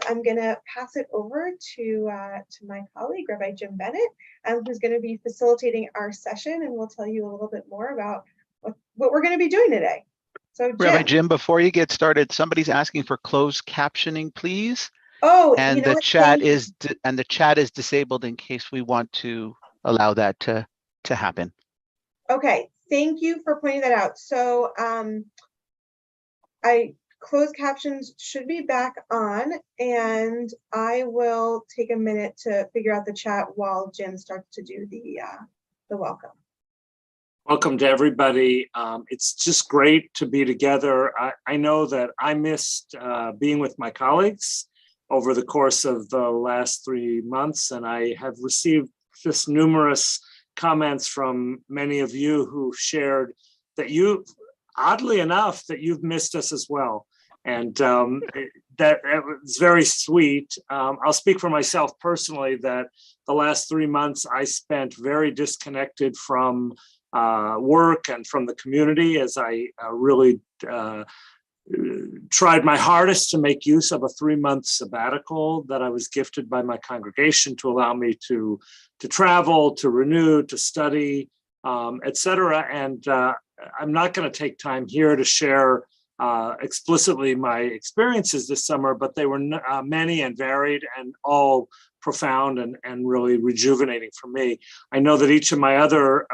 I'm going to pass it over to my colleague, Rabbi Jim Bennett, who's going to be facilitating our session, and we'll tell you a little bit more about what we're going to be doing today. So, Jim. Rabbi Jim, before you get started, somebody's asking for closed captioning, please. Oh, and you know the chat is disabled in case we want to allow that to happen. Okay, thank you for pointing that out. So, closed captions should be back on, and I will take a minute to figure out the chat while Jim starts to do the welcome. Welcome to everybody. It's just great to be together. I know that I missed being with my colleagues over the course of the last 3 months, and I have received just numerous comments from many of you who shared that you, oddly enough, that you've missed us as well. And that was very sweet. I'll speak for myself personally that the last 3 months I spent very disconnected from work and from the community as I really tried my hardest to make use of a 3-month sabbatical that I was gifted by my congregation to allow me to travel, to renew, to study, etc. And I'm not going to take time here to share explicitly my experiences this summer, but they were many and varied and all profound and really rejuvenating for me. I know that each of my other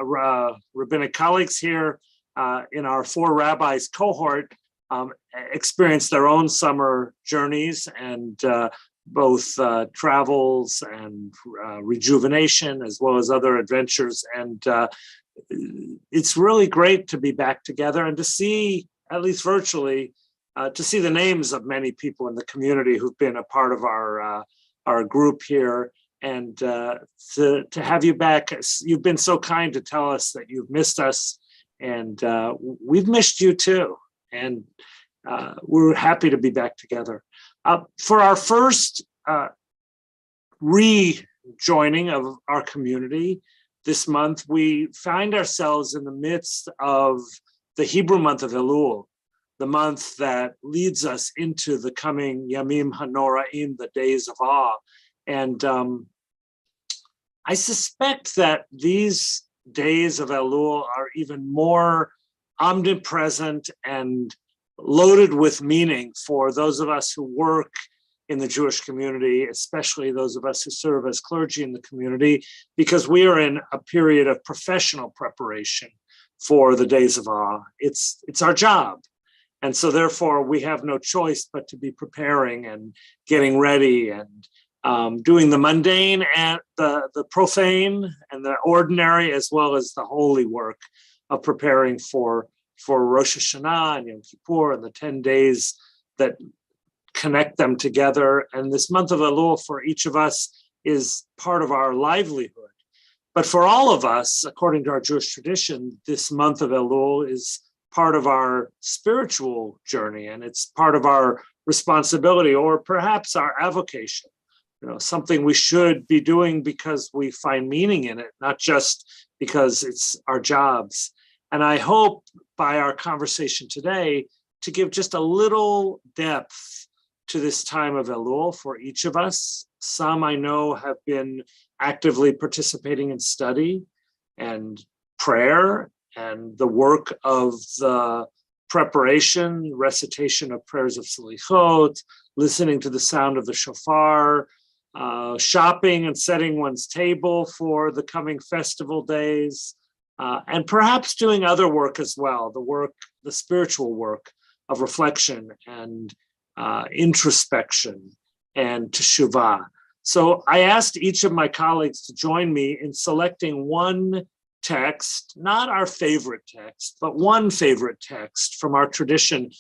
rabbinic colleagues here in our 4 rabbis cohort experienced their own summer journeys and both travels and rejuvenation as well as other adventures. And it's really great to be back together and to see, at least virtually, to see the names of many people in the community who've been a part of our group here, and to have you back. You've been so kind to tell us that you've missed us, and we've missed you too. And we're happy to be back together. For our first rejoining of our community this month, we find ourselves in the midst of the Hebrew month of Elul, the month that leads us into the coming Yamim HaNoraim, the days of awe. And I suspect that these days of Elul are even more omnipresent and loaded with meaning for those of us who work in the Jewish community, especially those of us who serve as clergy in the community, because we are in a period of professional preparation for the days of awe. It's our job. And so therefore we have no choice but to be preparing and getting ready and doing the mundane and the profane and the ordinary, as well as the holy work of preparing for Rosh Hashanah and Yom Kippur and the 10 days that connect them together. And this month of Elul for each of us is part of our livelihood. But for all of us, according to our Jewish tradition, this month of Elul is part of our spiritual journey, and it's part of our responsibility, or perhaps our avocation. Something we should be doing because we find meaning in it, not just because it's our jobs. And I hope by our conversation today to give just a little depth to this time of Elul for each of us. Some I know have been actively participating in study and prayer and the work of the preparation, recitation of prayers of Salichot, listening to the sound of the shofar, shopping and setting one's table for the coming festival days, and perhaps doing other work as well, the spiritual work of reflection and introspection and teshuvah. So I asked each of my colleagues to join me in selecting one text, not our favorite text, but one favorite text from our tradition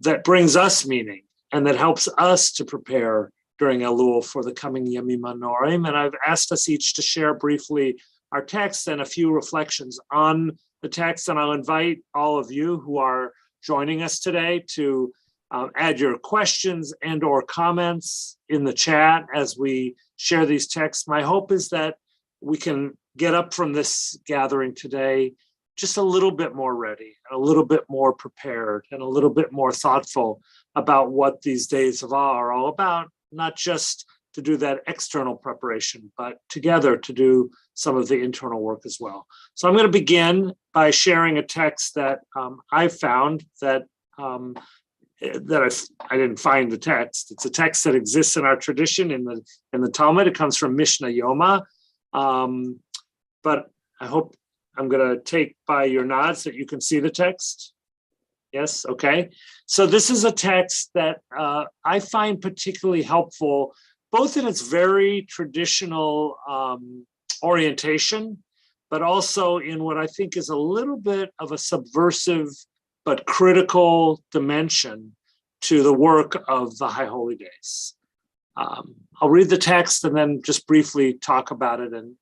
that brings us meaning and that helps us to prepare during Elul for the coming Yamim HaNoraim. And I've asked us each to share briefly our text and a few reflections on the text. And I'll invite all of you who are joining us today to add your questions and or comments in the chat as we share these texts. My hope is that we can get up from this gathering today just a little bit more ready, and a little bit more prepared, and a little bit more thoughtful about what these days of awe are all about, not just to do that external preparation, but together to do some of the internal work as well. So I'm going to begin by sharing a text that I found that I didn't find the text. It's a text that exists in our tradition in the Talmud. It comes from Mishnah Yoma, but I hope I'm going to take by your nods that you can see the text. Yes, okay. So this is a text that I find particularly helpful, both in its very traditional orientation, but also in what I think is a little bit of a subversive but critical dimension to the work of the High Holy Days. I'll read the text and then just briefly talk about it and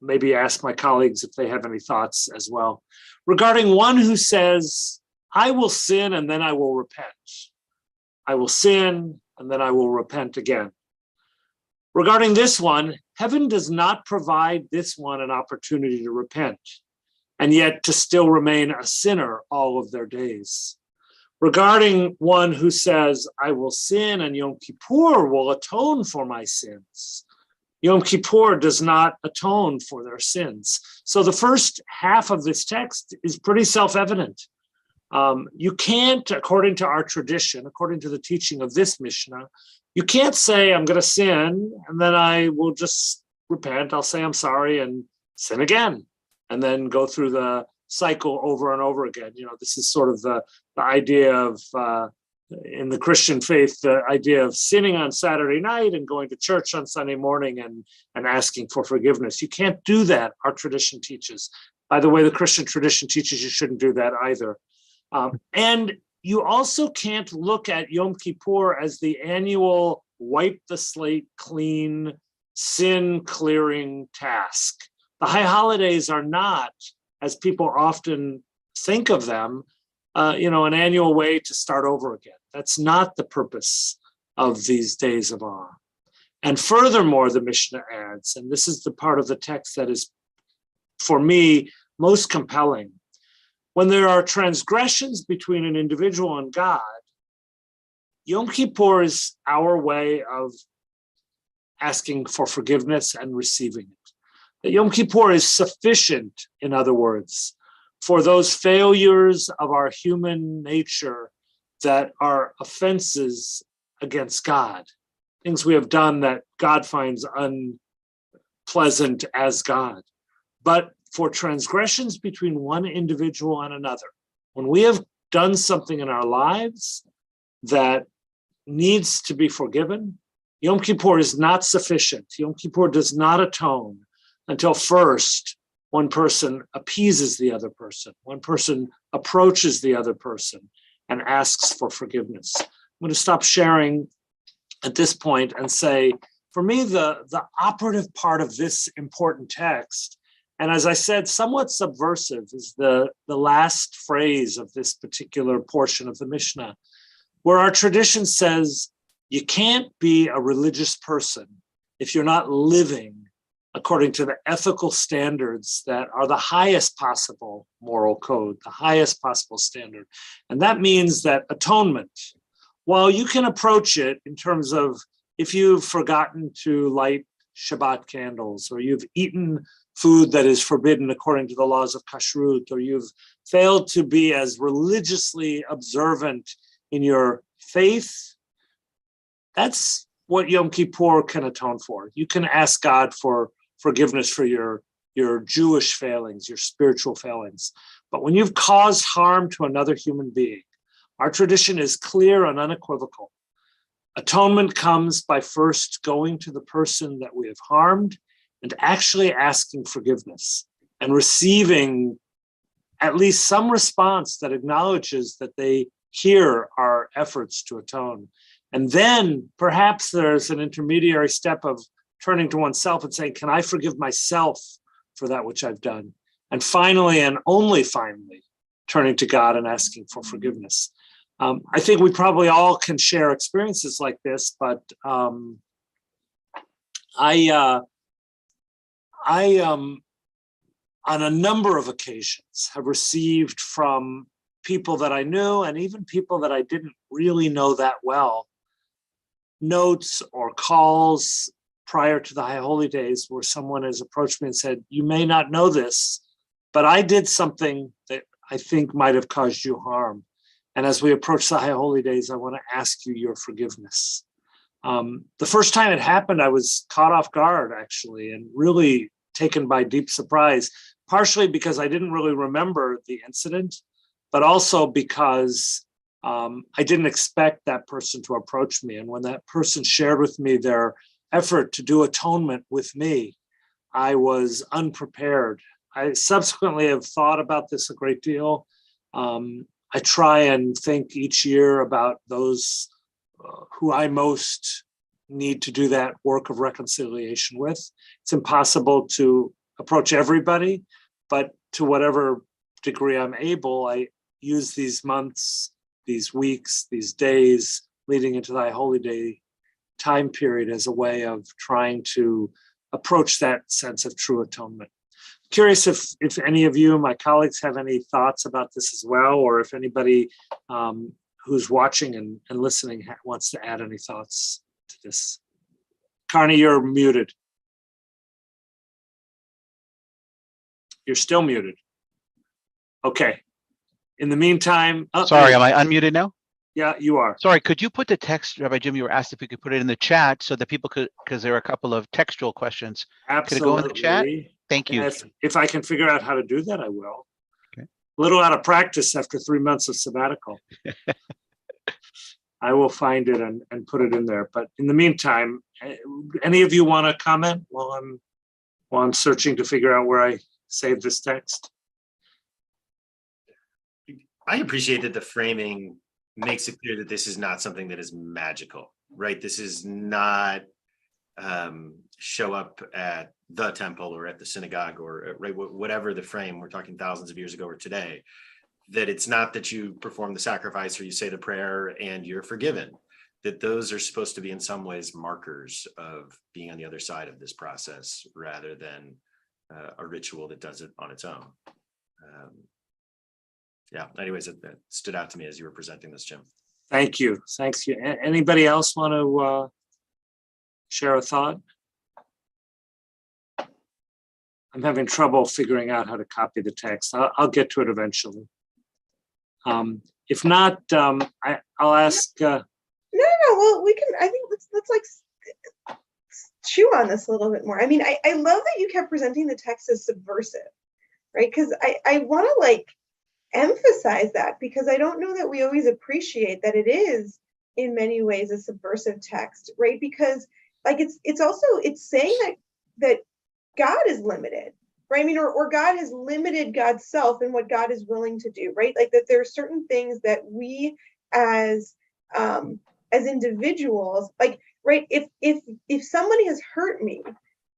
maybe ask my colleagues if they have any thoughts as well. Regarding one who says, I will sin and then I will repent. I will sin and then I will repent again. Regarding this one, heaven does not provide this one an opportunity to repent, and yet to still remain a sinner all of their days. Regarding one who says, I will sin and Yom Kippur will atone for my sins, Yom Kippur does not atone for their sins. So the first half of this text is pretty self-evident. You can't, according to our tradition, according to the teaching of this Mishnah, you can't say, I'm going to sin, and then I will just repent. I'll say I'm sorry and sin again, and then go through the cycle over and over again. You know, this is sort of the idea of, in the Christian faith, the idea of sinning on Saturday night and going to church on Sunday morning and asking for forgiveness. You can't do that, our tradition teaches. By the way, the Christian tradition teaches you shouldn't do that either. And you also can't look at Yom Kippur as the annual wipe the slate clean, sin clearing task. The high holidays are not, as people often think of them, an annual way to start over again. That's not the purpose of these days of awe. And furthermore, the Mishnah adds, and this is the part of the text that is, for me, most compelling. When there are transgressions between an individual and God, Yom Kippur is our way of asking for forgiveness and receiving it. That Yom Kippur is sufficient, in other words, for those failures of our human nature that are offenses against God, things we have done that God finds unpleasant as God. But for transgressions between one individual and another, when we have done something in our lives that needs to be forgiven, Yom Kippur is not sufficient. Yom Kippur does not atone until first one person appeases the other person, one person approaches the other person and asks for forgiveness. I'm going to stop sharing at this point and say, for me, the operative part of this important text, and as I said, somewhat subversive, is the last phrase of this particular portion of the Mishnah, where our tradition says, you can't be a religious person if you're not living according to the ethical standards that are the highest possible moral code, the highest possible standard. And that means that atonement, while you can approach it in terms of if you've forgotten to light Shabbat candles, or you've eaten food that is forbidden according to the laws of kashrut, or you've failed to be as religiously observant in your faith, that's what Yom Kippur can atone for. You can ask God for forgiveness for your Jewish failings, your spiritual failings. But when you've caused harm to another human being, our tradition is clear and unequivocal. Atonement comes by first going to the person that we have harmed and actually asking forgiveness and receiving at least some response that acknowledges that they hear our efforts to atone. And then perhaps there's an intermediary step of turning to oneself and saying, can I forgive myself for that which I've done? And finally, and only finally, turning to God and asking for forgiveness. I think we probably all can share experiences like this, but I on a number of occasions have received from people that I knew and even people that I didn't really know that well, notes or calls prior to the High Holy Days where someone has approached me and said, you may not know this, but I did something that I think might have caused you harm. And as we approach the High Holy Days, I want to ask you your forgiveness. The first time it happened, I was caught off guard, actually, and really taken by deep surprise, partially because I didn't really remember the incident, but also because I didn't expect that person to approach me. And when that person shared with me their effort to do atonement with me, I was unprepared. I subsequently have thought about this a great deal. I try and think each year about those who I most need to do that work of reconciliation with. It's impossible to approach everybody, but to whatever degree I'm able, I use these months, these weeks, these days leading into the High Holy Day time period as a way of trying to approach that sense of true atonement. Curious if any of you, my colleagues, have any thoughts about this as well, or if anybody who's watching and listening wants to add any thoughts to this. Carnie, you're muted. You're still muted. Okay. In the meantime, Sorry, am I unmuted now? Yeah, you are. Sorry, could you put the text, Rabbi Jim, you were asked if you could put it in the chat so that people could, because there are a couple of textual questions. Absolutely. Could it go in the chat? Thank you. If I can figure out how to do that, I will. Okay. A little out of practice after 3 months of sabbatical. I will find it and put it in there. But in the meantime, any of you want to comment while I'm searching to figure out where I saved this text? I appreciate that the framing makes it clear that this is not something that is magical, right? This is not show up at the temple or at the synagogue or right, whatever the frame, we're talking thousands of years ago or today, that it's not that you perform the sacrifice or you say the prayer and you're forgiven, that those are supposed to be in some ways markers of being on the other side of this process rather than a ritual that does it on its own. Yeah, anyways, that stood out to me as you were presenting this, Jim. Thank you. Thanks. Anybody else want to share a thought? I'm having trouble figuring out how to copy the text. I'll get to it eventually. If not, I'll ask. No. Well, we can. I think let's like chew on this a little bit more. I mean, I love that you kept presenting the text as subversive, right? Because I want to like emphasize that, because I don't know that we always appreciate that it is in many ways a subversive text, right? Because like it's also saying that God is limited, right? I mean, or God has limited God's self and what God is willing to do, right? Like that there are certain things that we as individuals, like, right, if somebody has hurt me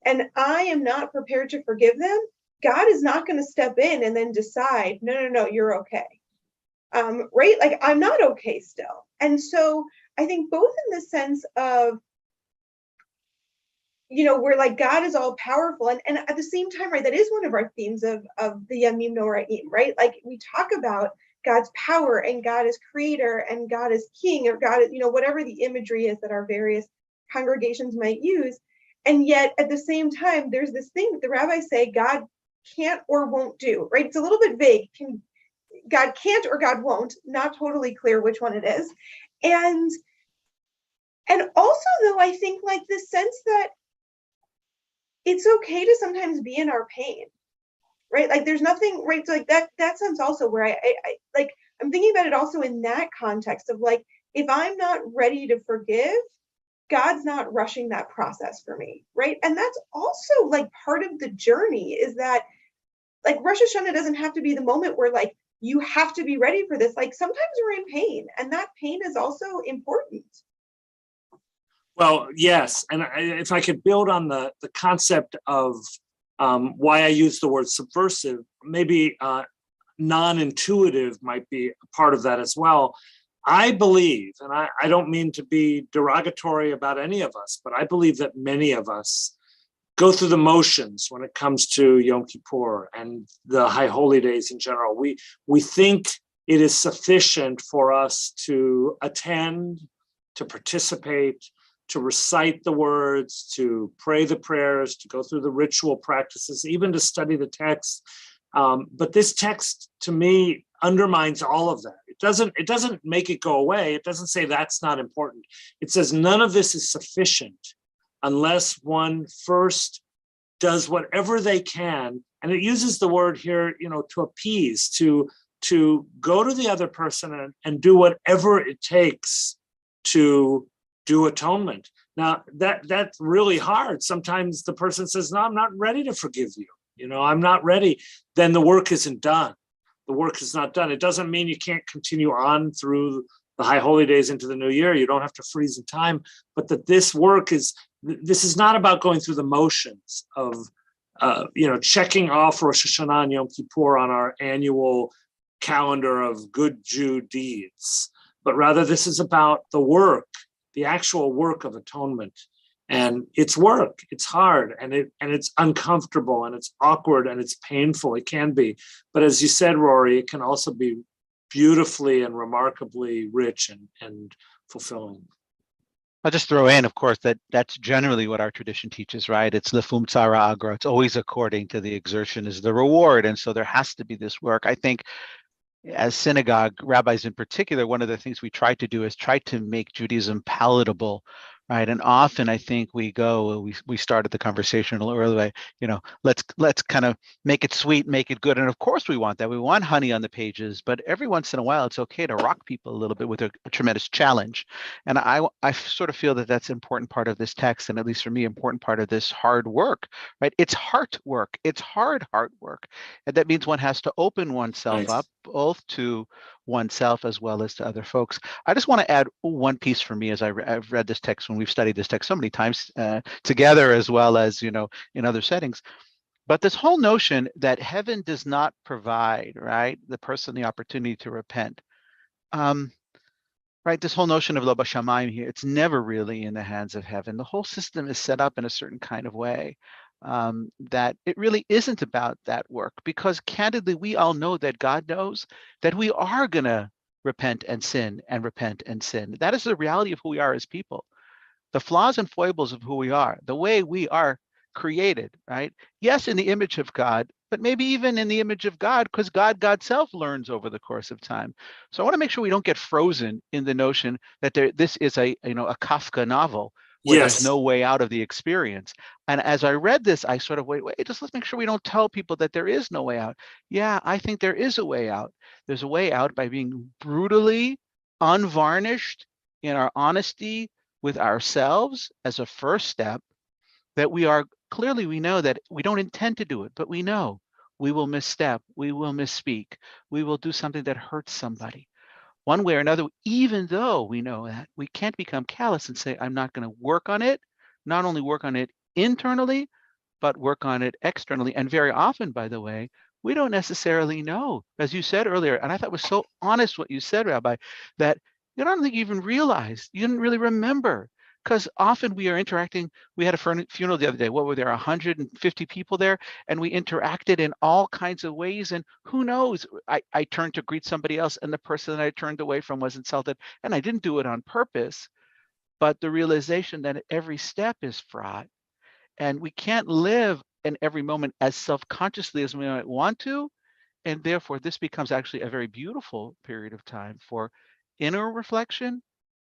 and I am not prepared to forgive them, God is not going to step in and then decide, no, you're okay. Right? Like I'm not okay still. And so I think both in the sense of, where like God is all powerful and at the same time, right, that is one of our themes of the Yamim Noraim, right? Like we talk about God's power and God is creator and God is king, or God is, whatever the imagery is that our various congregations might use. And yet at the same time, there's this thing that the rabbis say God can't or won't do, right? It's a little bit vague. God can't or God won't, not totally clear which one it is. And also though, I think like the sense that it's okay to sometimes be in our pain, right? Like there's nothing, right? So like that sense also where I like, I'm thinking about it also in that context of like, if I'm not ready to forgive, God's not rushing that process for me, right? And that's also like part of the journey is that like Rosh Hashanah doesn't have to be the moment where like you have to be ready for this. Like sometimes we're in pain and that pain is also important. Well, yes. And if I could build on the concept of why I use the word subversive, maybe non-intuitive might be a part of that as well. I believe, and I don't mean to be derogatory about any of us, but I believe that many of us go through the motions when it comes to Yom Kippur and the High Holy Days in general. We think it is sufficient for us to attend, to participate, to recite the words, to pray the prayers, to go through the ritual practices, even to study the text. But this text, to me, undermines all of that. It doesn't make it go away. It doesn't say that's not important. It says none of this is sufficient unless one first does whatever they can. And it uses the word here, to appease, to go to the other person and do whatever it takes to do atonement. Now, that's really hard. Sometimes the person says, no, I'm not ready to forgive you. I'm not ready. Then the work isn't done. The work is not done. It doesn't mean you can't continue on through the high holy days into the new year. You don't have to freeze in time, but that this is not about going through the motions of, checking off Rosh Hashanah and Yom Kippur on our annual calendar of good Jew deeds, but rather this is about the work, the actual work of atonement. And it's work, it's hard, and it's uncomfortable, and it's awkward, and it's painful. It can be. But as you said, Rory, it can also be beautifully and remarkably rich and fulfilling. I'll just throw in, of course, that's generally what our tradition teaches, right? It's lefum tzara agra. It's always according to the exertion is the reward. And so there has to be this work. I think as synagogue rabbis in particular, one of the things we try to do is try to make Judaism palatable, right? And often I think we started the conversation a little earlier, let's kind of make it sweet, make it good. And of course we want that. We want honey on the pages, but every once in a while it's okay to rock people a little bit with a tremendous challenge. And I sort of feel that that's an important part of this text, and at least for me, important part of this hard work, right? It's heart work. It's hard work. And that means one has to open oneself up, both to oneself as well as to other folks. I just want to add one piece for me as I've read this text, when we've studied this text so many times together, as well as, in other settings. But this whole notion that heaven does not provide, right, the person the opportunity to repent. Right, this whole notion of lo b'shamayim here, it's never really in the hands of heaven. The whole system is set up in a certain kind of way. That it really isn't about that work, because candidly, we all know that God knows that we are going to repent and sin and repent and sin. That is the reality of who we are as people. The flaws and foibles of who we are, the way we are created, right? Yes, in the image of God, but maybe even in the image of God, because God's self learns over the course of time. So I want to make sure we don't get frozen in the notion that this is a Kafka novel, where there's no way out of the experience. And as I read this, I sort of wait, just let's make sure we don't tell people that there is no way out. Yeah, I think there is a way out. There's a way out by being brutally unvarnished in our honesty with ourselves as a first step, that we know that we don't intend to do it, but we know we will misstep, we will misspeak, we will do something that hurts somebody. One way or another, even though we know that, we can't become callous and say, I'm not going to work on it, not only work on it internally, but work on it externally. And very often, by the way, we don't necessarily know, as you said earlier, and I thought it was so honest what you said, Rabbi, that you don't think you even realized, you didn't really remember, because often we are interacting. We had a funeral the other day. What were there, 150 people there? And we interacted in all kinds of ways. And who knows, I turned to greet somebody else, and the person that I turned away from was insulted. And I didn't do it on purpose, but the realization that every step is fraught, and we can't live in every moment as self-consciously as we might want to. And therefore, this becomes actually a very beautiful period of time for inner reflection,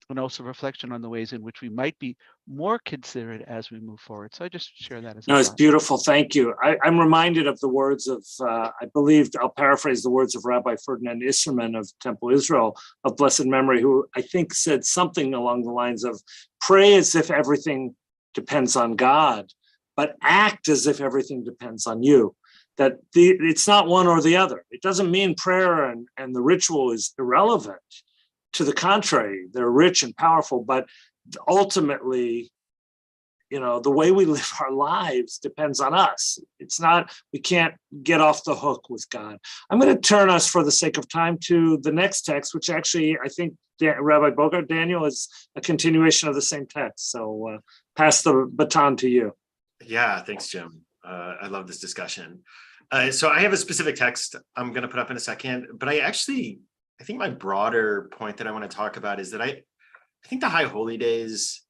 and also reflection on the ways in which we might be more considerate as we move forward. So I just share that as a it's thought. beautiful. Thank you. I'm reminded of the words of, I believe, I'll paraphrase the words of Rabbi Ferdinand Isserman of Temple Israel of blessed memory, who I think said something along the lines of, pray as if everything depends on God, but act as if everything depends on you. That it's not one or the other. It doesn't mean prayer and the ritual is irrelevant. To the contrary, they're rich and powerful, but ultimately, the way we live our lives depends on us. It's not, we can't get off the hook with God. I'm going to turn us, for the sake of time, to the next text, which actually I think Rabbi Bogard, Daniel, is a continuation of the same text. So pass the baton to you. Yeah, thanks, Jim. I love this discussion. So I have a specific text I'm going to put up in a second, but I think my broader point that I want to talk about is that I think the High Holy Days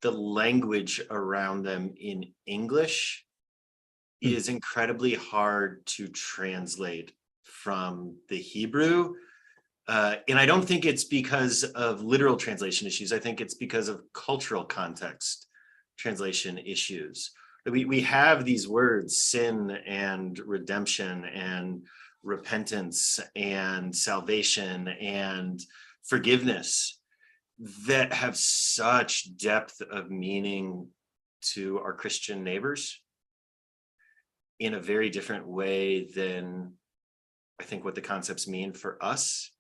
the language around them in English is incredibly hard to translate from the Hebrew. And I don't think it's because of literal translation issues. I think it's because of cultural context translation issues. We have these words, sin and redemption and repentance and salvation and forgiveness, that have such depth of meaning to our Christian neighbors in a very different way than I think what the concepts mean for us.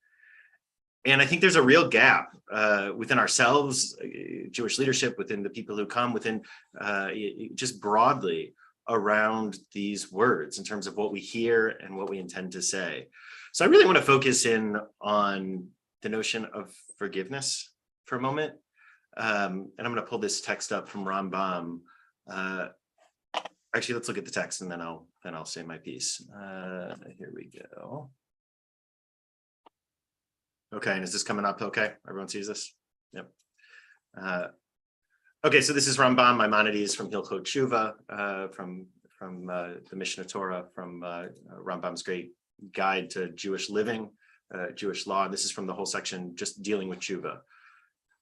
And I think there's a real gap within ourselves, Jewish leadership, within the people who come, within just broadly around these words in terms of what we hear and what we intend to say. So I really want to focus in on the notion of forgiveness for a moment. And I'm going to pull this text up from Rambam. Actually, let's look at the text and then I'll say my piece. Here we go. Okay, and is this coming up okay? Everyone sees this? Yep. Okay, so this is Rambam Maimonides from Hilchot Tshuva, from the Mishnah Torah, from Rambam's great guide to Jewish living, Jewish law. And this is from the whole section just dealing with tshuva.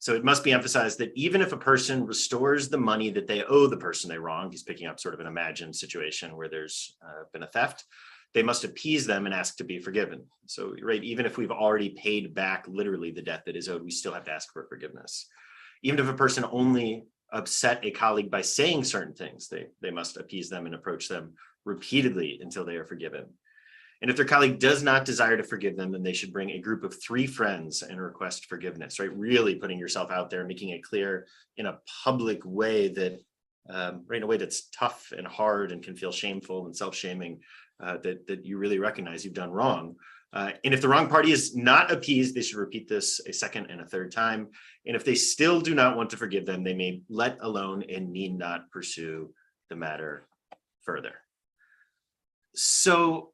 So it must be emphasized that even if a person restores the money that they owe the person they wronged, he's picking up sort of an imagined situation where there's been a theft, they must appease them and ask to be forgiven. So, right, even if we've already paid back literally the debt that is owed, we still have to ask for forgiveness. Even if a person only upset a colleague by saying certain things, they must appease them and approach them repeatedly until they are forgiven. And if their colleague does not desire to forgive them, then they should bring a group of 3 friends and request forgiveness, right? Really putting yourself out there, making it clear in a public way that, right, in a way that's tough and hard and can feel shameful and self-shaming, that you really recognize you've done wrong. And if the wrong party is not appeased, they should repeat this a second and a third time. And if they still do not want to forgive them, they may let alone and need not pursue the matter further. So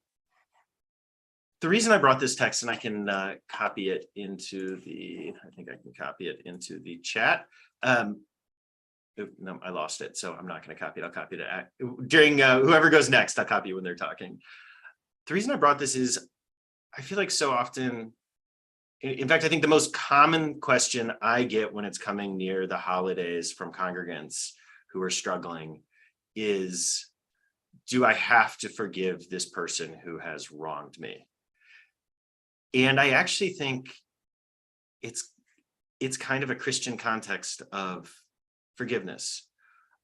the reason I brought this text, and I can copy it into the, I think I can copy it into the chat. No, I lost it, so I'm not going to copy it. I'll copy it during whoever goes next. I'll copy it when they're talking. The reason I brought this is I feel like so often, in fact, I think the most common question I get when it's coming near the holidays from congregants who are struggling is, do I have to forgive this person who has wronged me? And I actually think it's kind of a Christian context of forgiveness.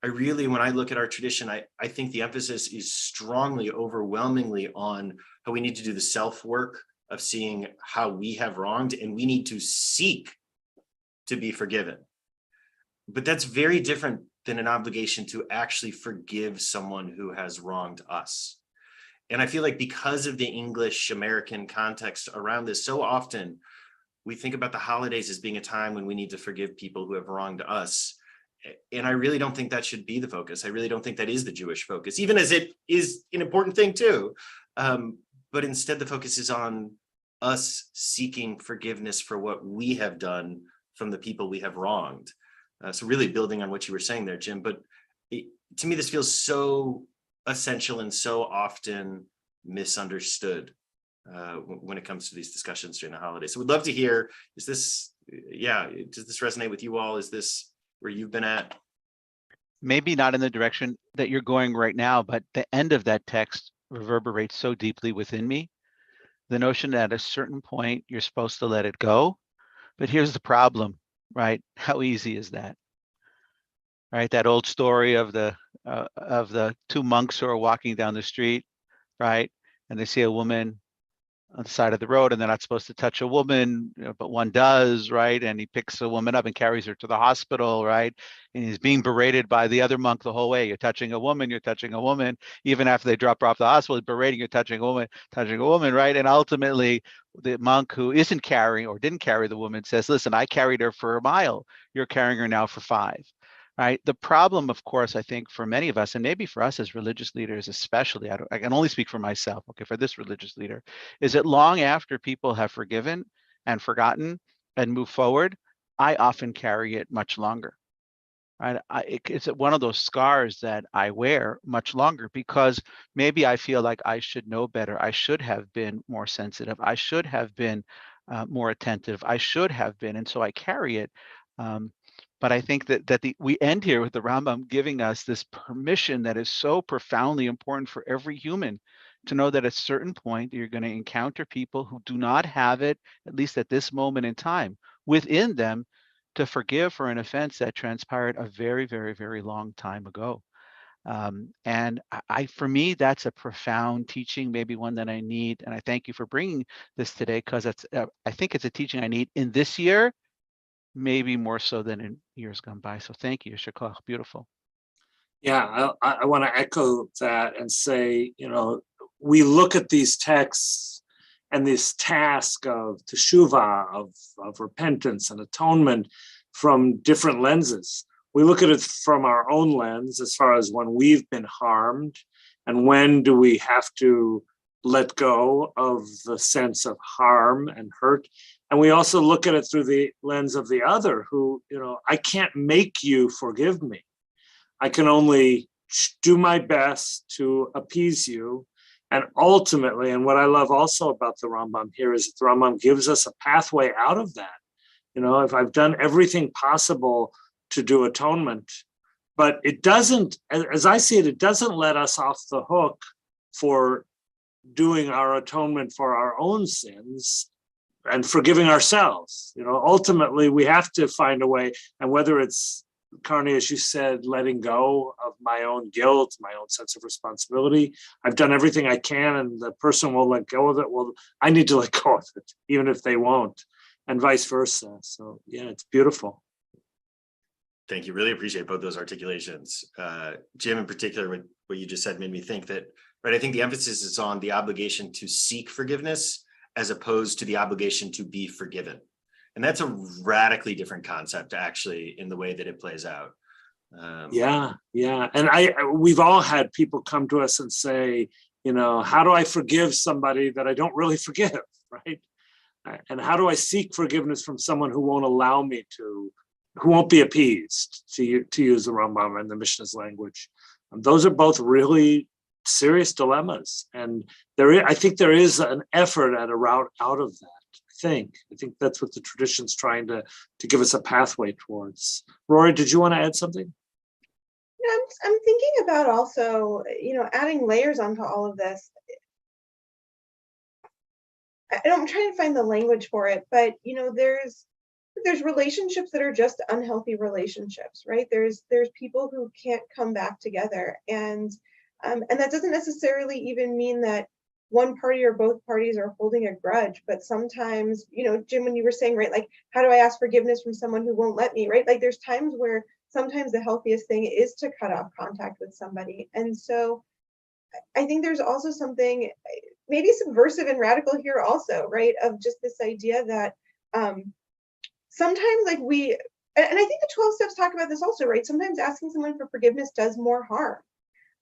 I really, when I look at our tradition, I think the emphasis is strongly, overwhelmingly on how we need to do the self-work of seeing how we have wronged, and we need to seek to be forgiven. But that's very different than an obligation to actually forgive someone who has wronged us. And I feel like because of the English American context around this, so often we think about the holidays as being a time when we need to forgive people who have wronged us. And I really don't think that should be the focus. I really don't think that is the Jewish focus, even as it is an important thing too. But instead, the focus is on us seeking forgiveness for what we have done from the people we have wronged. So really building on what you were saying there, Jim. But to me, this feels so essential and so often misunderstood when it comes to these discussions during the holidays. So we'd love to hear, does this resonate with you all? Is this where you've been at? Maybe not in the direction that you're going right now, but the end of that text reverberates so deeply within me. The notion that at a certain point you're supposed to let it go. But here's the problem, right? How easy is that? Right? That old story of the 2 monks who are walking down the street, right? And they see a woman on the side of the road, and they're not supposed to touch a woman, but one does, right? And he picks a woman up and carries her to the hospital, right? And he's being berated by the other monk the whole way. You're touching a woman, you're touching a woman. Even after they drop her off the hospital, he's berating, you're touching a woman, right? And ultimately, the monk who isn't carrying or didn't carry the woman says, listen, I carried her for a mile. You're carrying her now for 5. Right. The problem, of course, I think for many of us, and maybe for us as religious leaders, especially, I can only speak for myself, okay, for this religious leader, is that long after people have forgiven and forgotten and moved forward, I often carry it much longer. right? It's one of those scars that I wear much longer because maybe I feel like I should know better. I should have been more sensitive. I should have been more attentive. I should have been, and so I carry it. But I think that we end here with the Rambam giving us this permission that is so profoundly important for every human to know that at a certain point you're going to encounter people who do not have it, at least at this moment in time, within them to forgive for an offense that transpired a very, very, very long time ago. And for me, that's a profound teaching, maybe one that I need. And I thank you for bringing this today because I think it's a teaching I need in this year, maybe more so than in years gone by. So thank you, Shakal. Beautiful. Yeah, I want to echo that and say, we look at these texts and this task of teshuvah, of repentance and atonement from different lenses. We look at it from our own lens as far as when we've been harmed and when do we have to let go of the sense of harm and hurt. And we also look at it through the lens of the other who, I can't make you forgive me. I can only do my best to appease you. And ultimately, and what I love also about the Rambam here is that the Rambam gives us a pathway out of that. If I've done everything possible to do atonement, but it doesn't, as I see it, it doesn't let us off the hook for doing our atonement for our own sins and forgiving ourselves. Ultimately, we have to find a way, and whether it's, Carnie, as you said, letting go of my own guilt, my own sense of responsibility. I've done everything I can and the person will let go of it. Well, I need to let go of it, even if they won't, and vice versa. So yeah, it's beautiful. Thank you. Really appreciate both those articulations. Jim, in particular, what you just said made me think that, right, I think the emphasis is on the obligation to seek forgiveness as opposed to the obligation to be forgiven. And that's a radically different concept, actually, in the way that it plays out. Yeah. And we've all had people come to us and say, how do I forgive somebody that I don't really forgive, right? And how do I seek forgiveness from someone who won't allow me to, who won't be appeased, to use the Rambam and the Mishnah's language? Those are both really serious dilemmas. And I think there is an effort at a route out of that. I think that's what the tradition's trying to give us a pathway towards. Rory, did you want to add something? I'm thinking about also, adding layers onto all of this. I'm trying to find the language for it, but there's relationships that are just unhealthy relationships, right? There's people who can't come back together, and that doesn't necessarily even mean that one party or both parties are holding a grudge, but sometimes, Jim, when you were saying, right, like, how do I ask forgiveness from someone who won't let me, right? Like, there's times where sometimes the healthiest thing is to cut off contact with somebody. And so I think there's also something maybe subversive and radical here also, right? Of just this idea that sometimes, like, and I think the 12 steps talk about this also, right? Sometimes asking someone for forgiveness does more harm.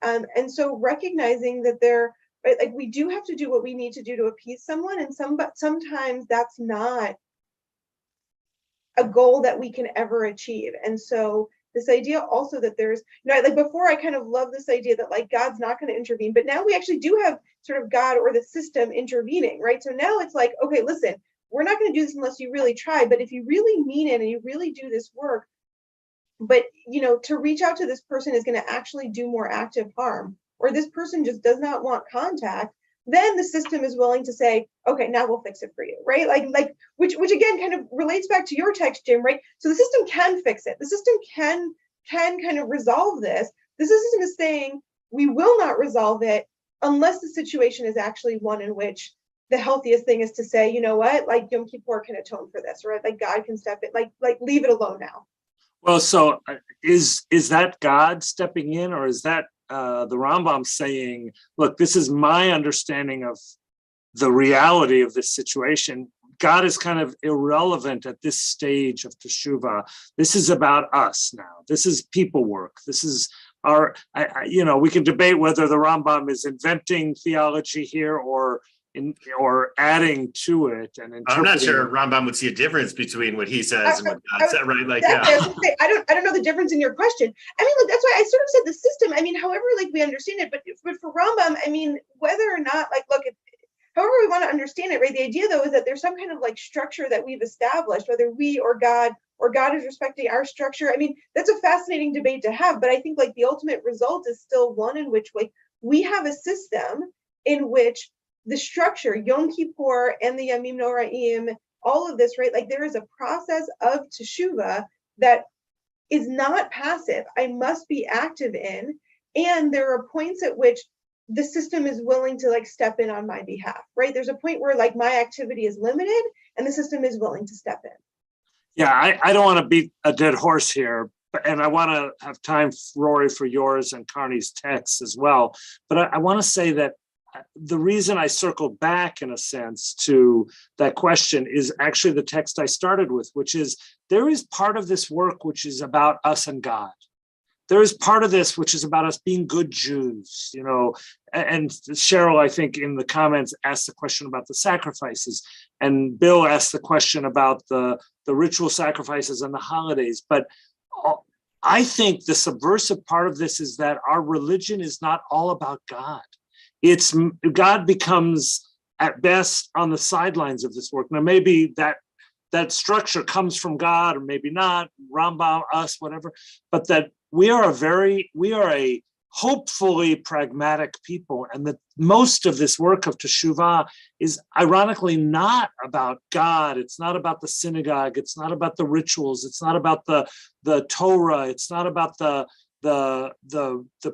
And so recognizing that right, like, we do have to do what we need to do to appease someone, and sometimes that's not a goal that we can ever achieve. And so this idea also that there's, like, before I kind of love this idea that, like, God's not going to intervene, but now we actually do have sort of God or the system intervening, right? So now it's like, okay, listen, we're not going to do this unless you really try, but if you really mean it and you really do this work, but to reach out to this person is going to actually do more active harm, or this person just does not want contact, then the system is willing to say, okay, now we'll fix it for you, right? Like which again kind of relates back to your text, Jim, right? So the system can fix it. The system can kind of resolve this. The system is saying we will not resolve it unless the situation is actually one in which the healthiest thing is to say, you know what, like, Yom Kippur can atone for this, right? Like, God can step in, like leave it alone now. Well, so is that God stepping in, or is that the Rambam saying, look, this is my understanding of the reality of this situation. God is kind of irrelevant at this stage of Teshuvah. This is about us now. This is people work. This is we can debate whether the Rambam is inventing theology here or or adding to it and interpreting. I'm not sure Rambam would see a difference between what he says and what God said, right? Like, I was gonna say, I don't know the difference in your question. I mean, look, that's why I sort of said the system. I mean, however, like we understand it, but for Rambam, I mean, whether or not, like, look, however we want to understand it, right? The idea though is that there's some kind of like structure that we've established, whether we or God is respecting our structure. I mean, that's a fascinating debate to have, but I think like the ultimate result is still one in which like we have a system in which the structure, Yom Kippur and the Yamim Noraim, all of this, right? Like there is a process of teshuvah that is not passive. I must be active in, and there are points at which the system is willing to like step in on my behalf, right? There's a point where like my activity is limited and the system is willing to step in. Yeah, I don't want to beat a dead horse here, and I want to have time, Rory, for yours and Carnie's texts as well. But I want to say that the reason I circle back in a sense to that question is actually the text I started with, which is there is part of this work which is about us and God. There is part of this which is about us being good Jews, you know, and Cheryl, I think in the comments asked the question about the sacrifices, and Bill asked the question about the ritual sacrifices and the holidays. But I think the subversive part of this is that our religion is not all about God. It's God becomes at best on the sidelines of this work. Now, maybe that structure comes from God, or maybe not, Rambam, us, whatever, but that we are a hopefully pragmatic people, and that most of this work of teshuvah is ironically not about God. It's not about the synagogue. It's not about the rituals. It's not about the Torah. It's not about the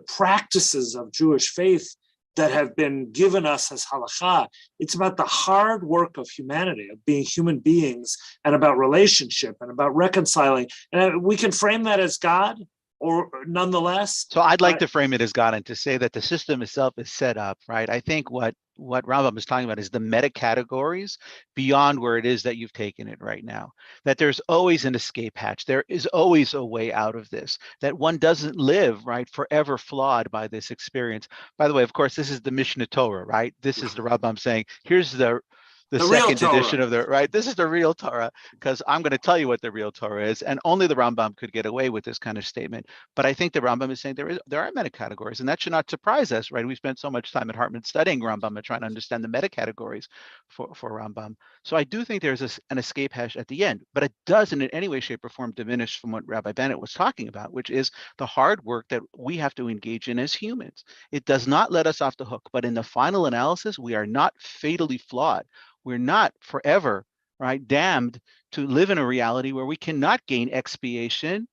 practices of Jewish faith that have been given us as halakha. It's about the hard work of humanity, of being human beings, and about relationship and about reconciling. And we can frame that as God, or nonetheless. So I'd like to frame it as God and to say that the system itself is set up, right? I think what Rambam is talking about is the meta categories beyond where it is that you've taken it right now, that there's always an escape hatch. There is always a way out of this, that one doesn't live, right, forever flawed by this experience. By the way, of course, this is the Mishnah Torah, right? This is the Rambam saying, here's the second edition of right? This is the real Torah, because I'm going to tell you what the real Torah is, and only the Rambam could get away with this kind of statement. But I think the Rambam is saying there are meta categories, and that should not surprise us, right? We spent so much time at Hartman studying Rambam and trying to understand the meta categories for Rambam. So I do think there's an escape hatch at the end, but it doesn't in any way, shape, or form diminish from what Rabbi Bennett was talking about, which is the hard work that we have to engage in as humans. It does not let us off the hook, but in the final analysis, we are not fatally flawed. We're not forever, right, damned to live in a reality where we cannot gain expiation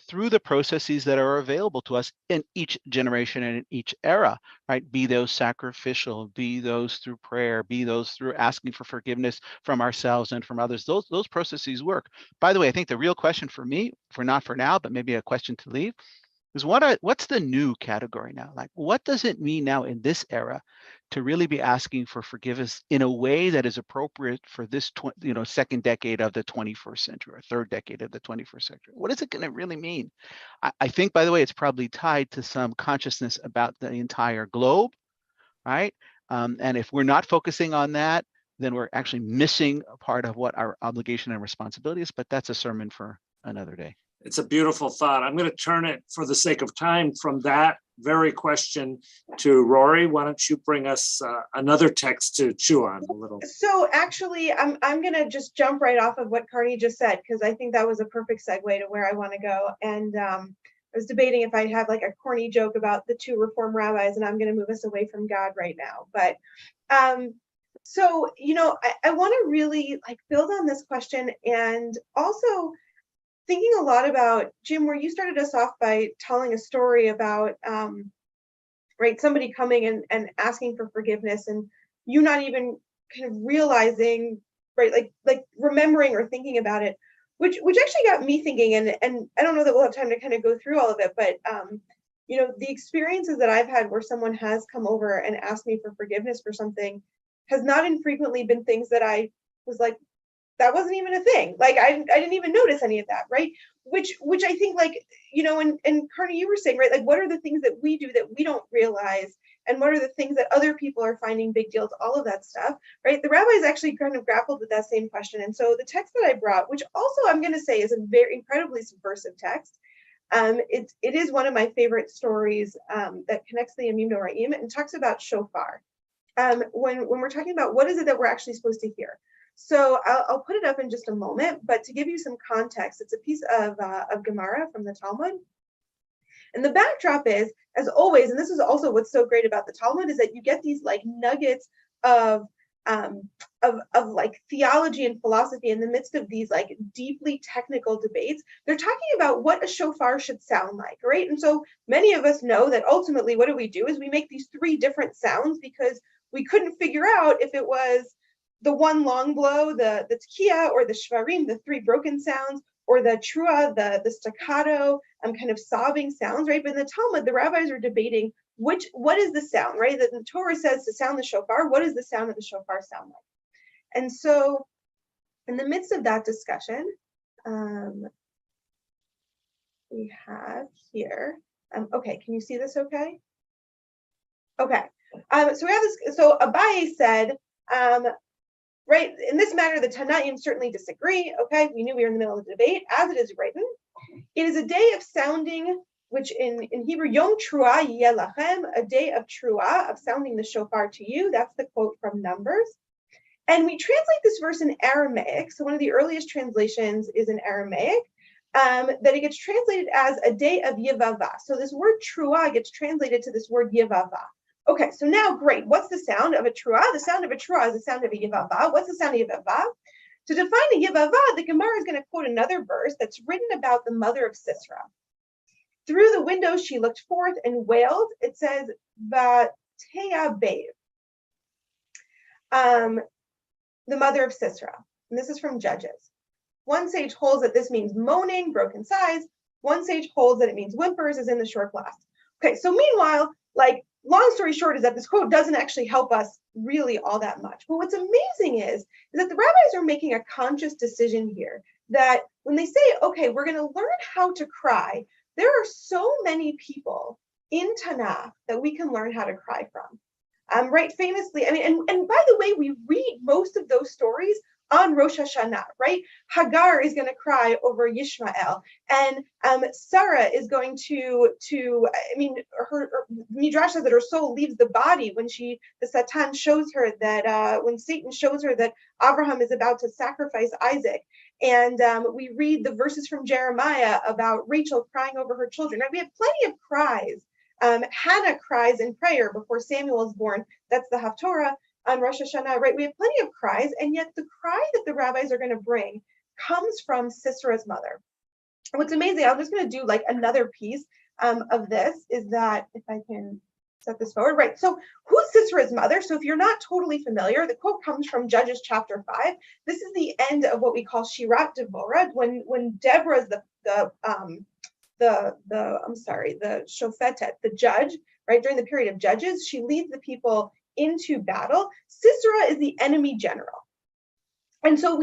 through the processes that are available to us in each generation and in each era, right? Be those sacrificial, be those through prayer, be those through asking for forgiveness from ourselves and from others. Those processes work. By the way, I think the real question for me, for not for now, but maybe a question to leave, is what's the new category now? Like, what does it mean now in this era to really be asking for forgiveness in a way that is appropriate for this second decade of the 21st century or third decade of the 21st century? What is it going to really mean? I think, by the way, it's probably tied to some consciousness about the entire globe, right? And if we're not focusing on that, then we're actually missing a part of what our obligation and responsibility is. But that's a sermon for another day. It's a beautiful thought. I'm going to turn it, for the sake of time, from that very question to Rory. Why don't you bring us another text to chew on a little? So actually, I'm going to just jump right off of what Carnie just said, because I think that was a perfect segue to where I want to go. And I was debating if I'd have like a corny joke about the two Reform rabbis, and I'm going to move us away from God right now. But so, I want to really like build on this question, and also thinking a lot about, Jim, where you started us off by telling a story about, right, somebody coming and asking for forgiveness, and you not even kind of realizing, right, like remembering or thinking about it, which actually got me thinking, and I don't know that we'll have time to kind of go through all of it, but the experiences that I've had where someone has come over and asked me for forgiveness for something has not infrequently been things that I was like, that wasn't even a thing. Like I didn't even notice any of that, right? Which I think, like, you know, and Carnie, you were saying, right, like what are the things that we do that we don't realize, and what are the things that other people are finding big deals, all of that stuff, right? The rabbis actually kind of grappled with that same question. And so the text that I brought, which also I'm going to say is a very incredibly subversive text, it is one of my favorite stories that connects the Yamim Noraim and talks about shofar. When we're talking about what is it that we're actually supposed to hear. So I'll put it up in just a moment, but to give you some context, it's a piece of Gemara from the Talmud. And the backdrop is, as always, and this is also what's so great about the Talmud, is that you get these like nuggets of like theology and philosophy in the midst of these like deeply technical debates. They're talking about what a shofar should sound like, right? And so many of us know that ultimately what do is we make these three different sounds because we couldn't figure out if it was the one long blow, the tkiya, or the shvarim, the three broken sounds, or the trua, the staccato, kind of sobbing sounds, right? But in the Talmud, the rabbis are debating what is the sound, right? That the Torah says to sound the shofar, what does the sound of the shofar sound like? And so in the midst of that discussion, we have here, okay, can you see this okay? Okay, so we have this, so Abaye said, right, in this matter, the Tanaim certainly disagree. Okay, we knew we were in the middle of the debate. As it is written, it is a day of sounding, which in Hebrew, Yom Trua Yeh Lachem, a day of Trua, of sounding the shofar to you. That's the quote from Numbers. And we translate this verse in Aramaic. So one of the earliest translations is in Aramaic, that it gets translated as a day of Yevava. So this word Trua gets translated to this word Yevava. Okay, so now great. What's the sound of a trua? The sound of a trua is the sound of a yivava. What's the sound of yivava? To define a yivava, the Gemara is going to quote another verse that's written about the mother of Sisera. Through the window she looked forth and wailed. It says, Vateya Babe, the mother of Sisera. And this is from Judges. One sage holds that this means moaning, broken sighs. One sage holds that it means whimpers, as in the short blast. Okay, so meanwhile, like, long story short is that this quote doesn't actually help us really all that much. But what's amazing is that the rabbis are making a conscious decision here that when they say, okay, we're going to learn how to cry, there are so many people in Tanakh that we can learn how to cry from. Right, famously, I mean, and by the way, we read most of those stories on Rosh Hashanah, right? Hagar is going to cry over Yishmael, and Sarah is going to I mean, her Midrash says that her soul leaves the body when the Satan shows her that, when Satan shows her that Abraham is about to sacrifice Isaac. And we read the verses from Jeremiah about Rachel crying over her children. Right? We have plenty of cries. Hannah cries in prayer before Samuel is born. That's the Haftorah on Rosh Hashanah, right? We have plenty of cries, and yet the cry that the rabbis are going to bring comes from Sisera's mother. And what's amazing, I'm just going to do like another piece of this, is that if I can set this forward, right? So who's Sisera's mother? So if you're not totally familiar, the quote comes from Judges chapter 5. This is the end of what we call Shirat Devorah, when Deborah's the Shofetet, the judge, right? During the period of Judges, she leads the people into battle. Sisera is the enemy general. And so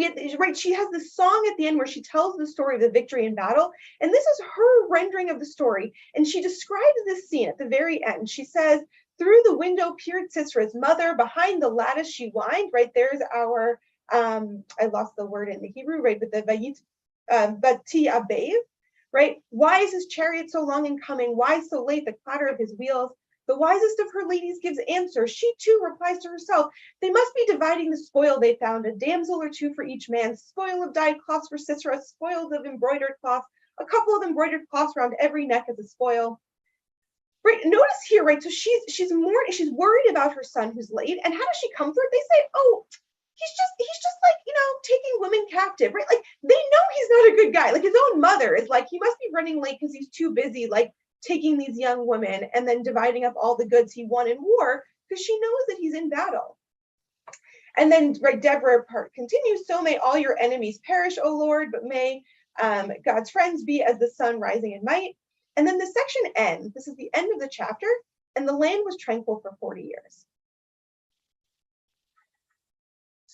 she has this song at the end where she tells the story of the victory in battle. And this is her rendering of the story. And she describes this scene at the very end. She says, through the window peered Sisera's mother, behind the lattice she whined, right? There's our, I lost the word in the Hebrew, right? But the Vati Abev, right? Why is his chariot so long in coming? Why so late the clatter of his wheels? The wisest of her ladies gives answer. She too replies to herself. They must be dividing the spoil they found, a damsel or two for each man. Spoil of dyed cloths for Sisera, spoils of embroidered cloth, a couple of embroidered cloths round every neck as a spoil. Right, notice here, right? So she's worried about her son who's late. And how does she comfort? They say, oh, he's just like, you know, taking women captive, right? Like, they know he's not a good guy. Like, his own mother is like, he must be running late because he's too busy, like, taking these young women and then dividing up all the goods he won in war, because she knows that he's in battle. And then, right, Deborah part continues, so may all your enemies perish, O Lord, but may God's friends be as the sun rising in might. And then the section ends. This is the end of the chapter. And the land was tranquil for 40 years.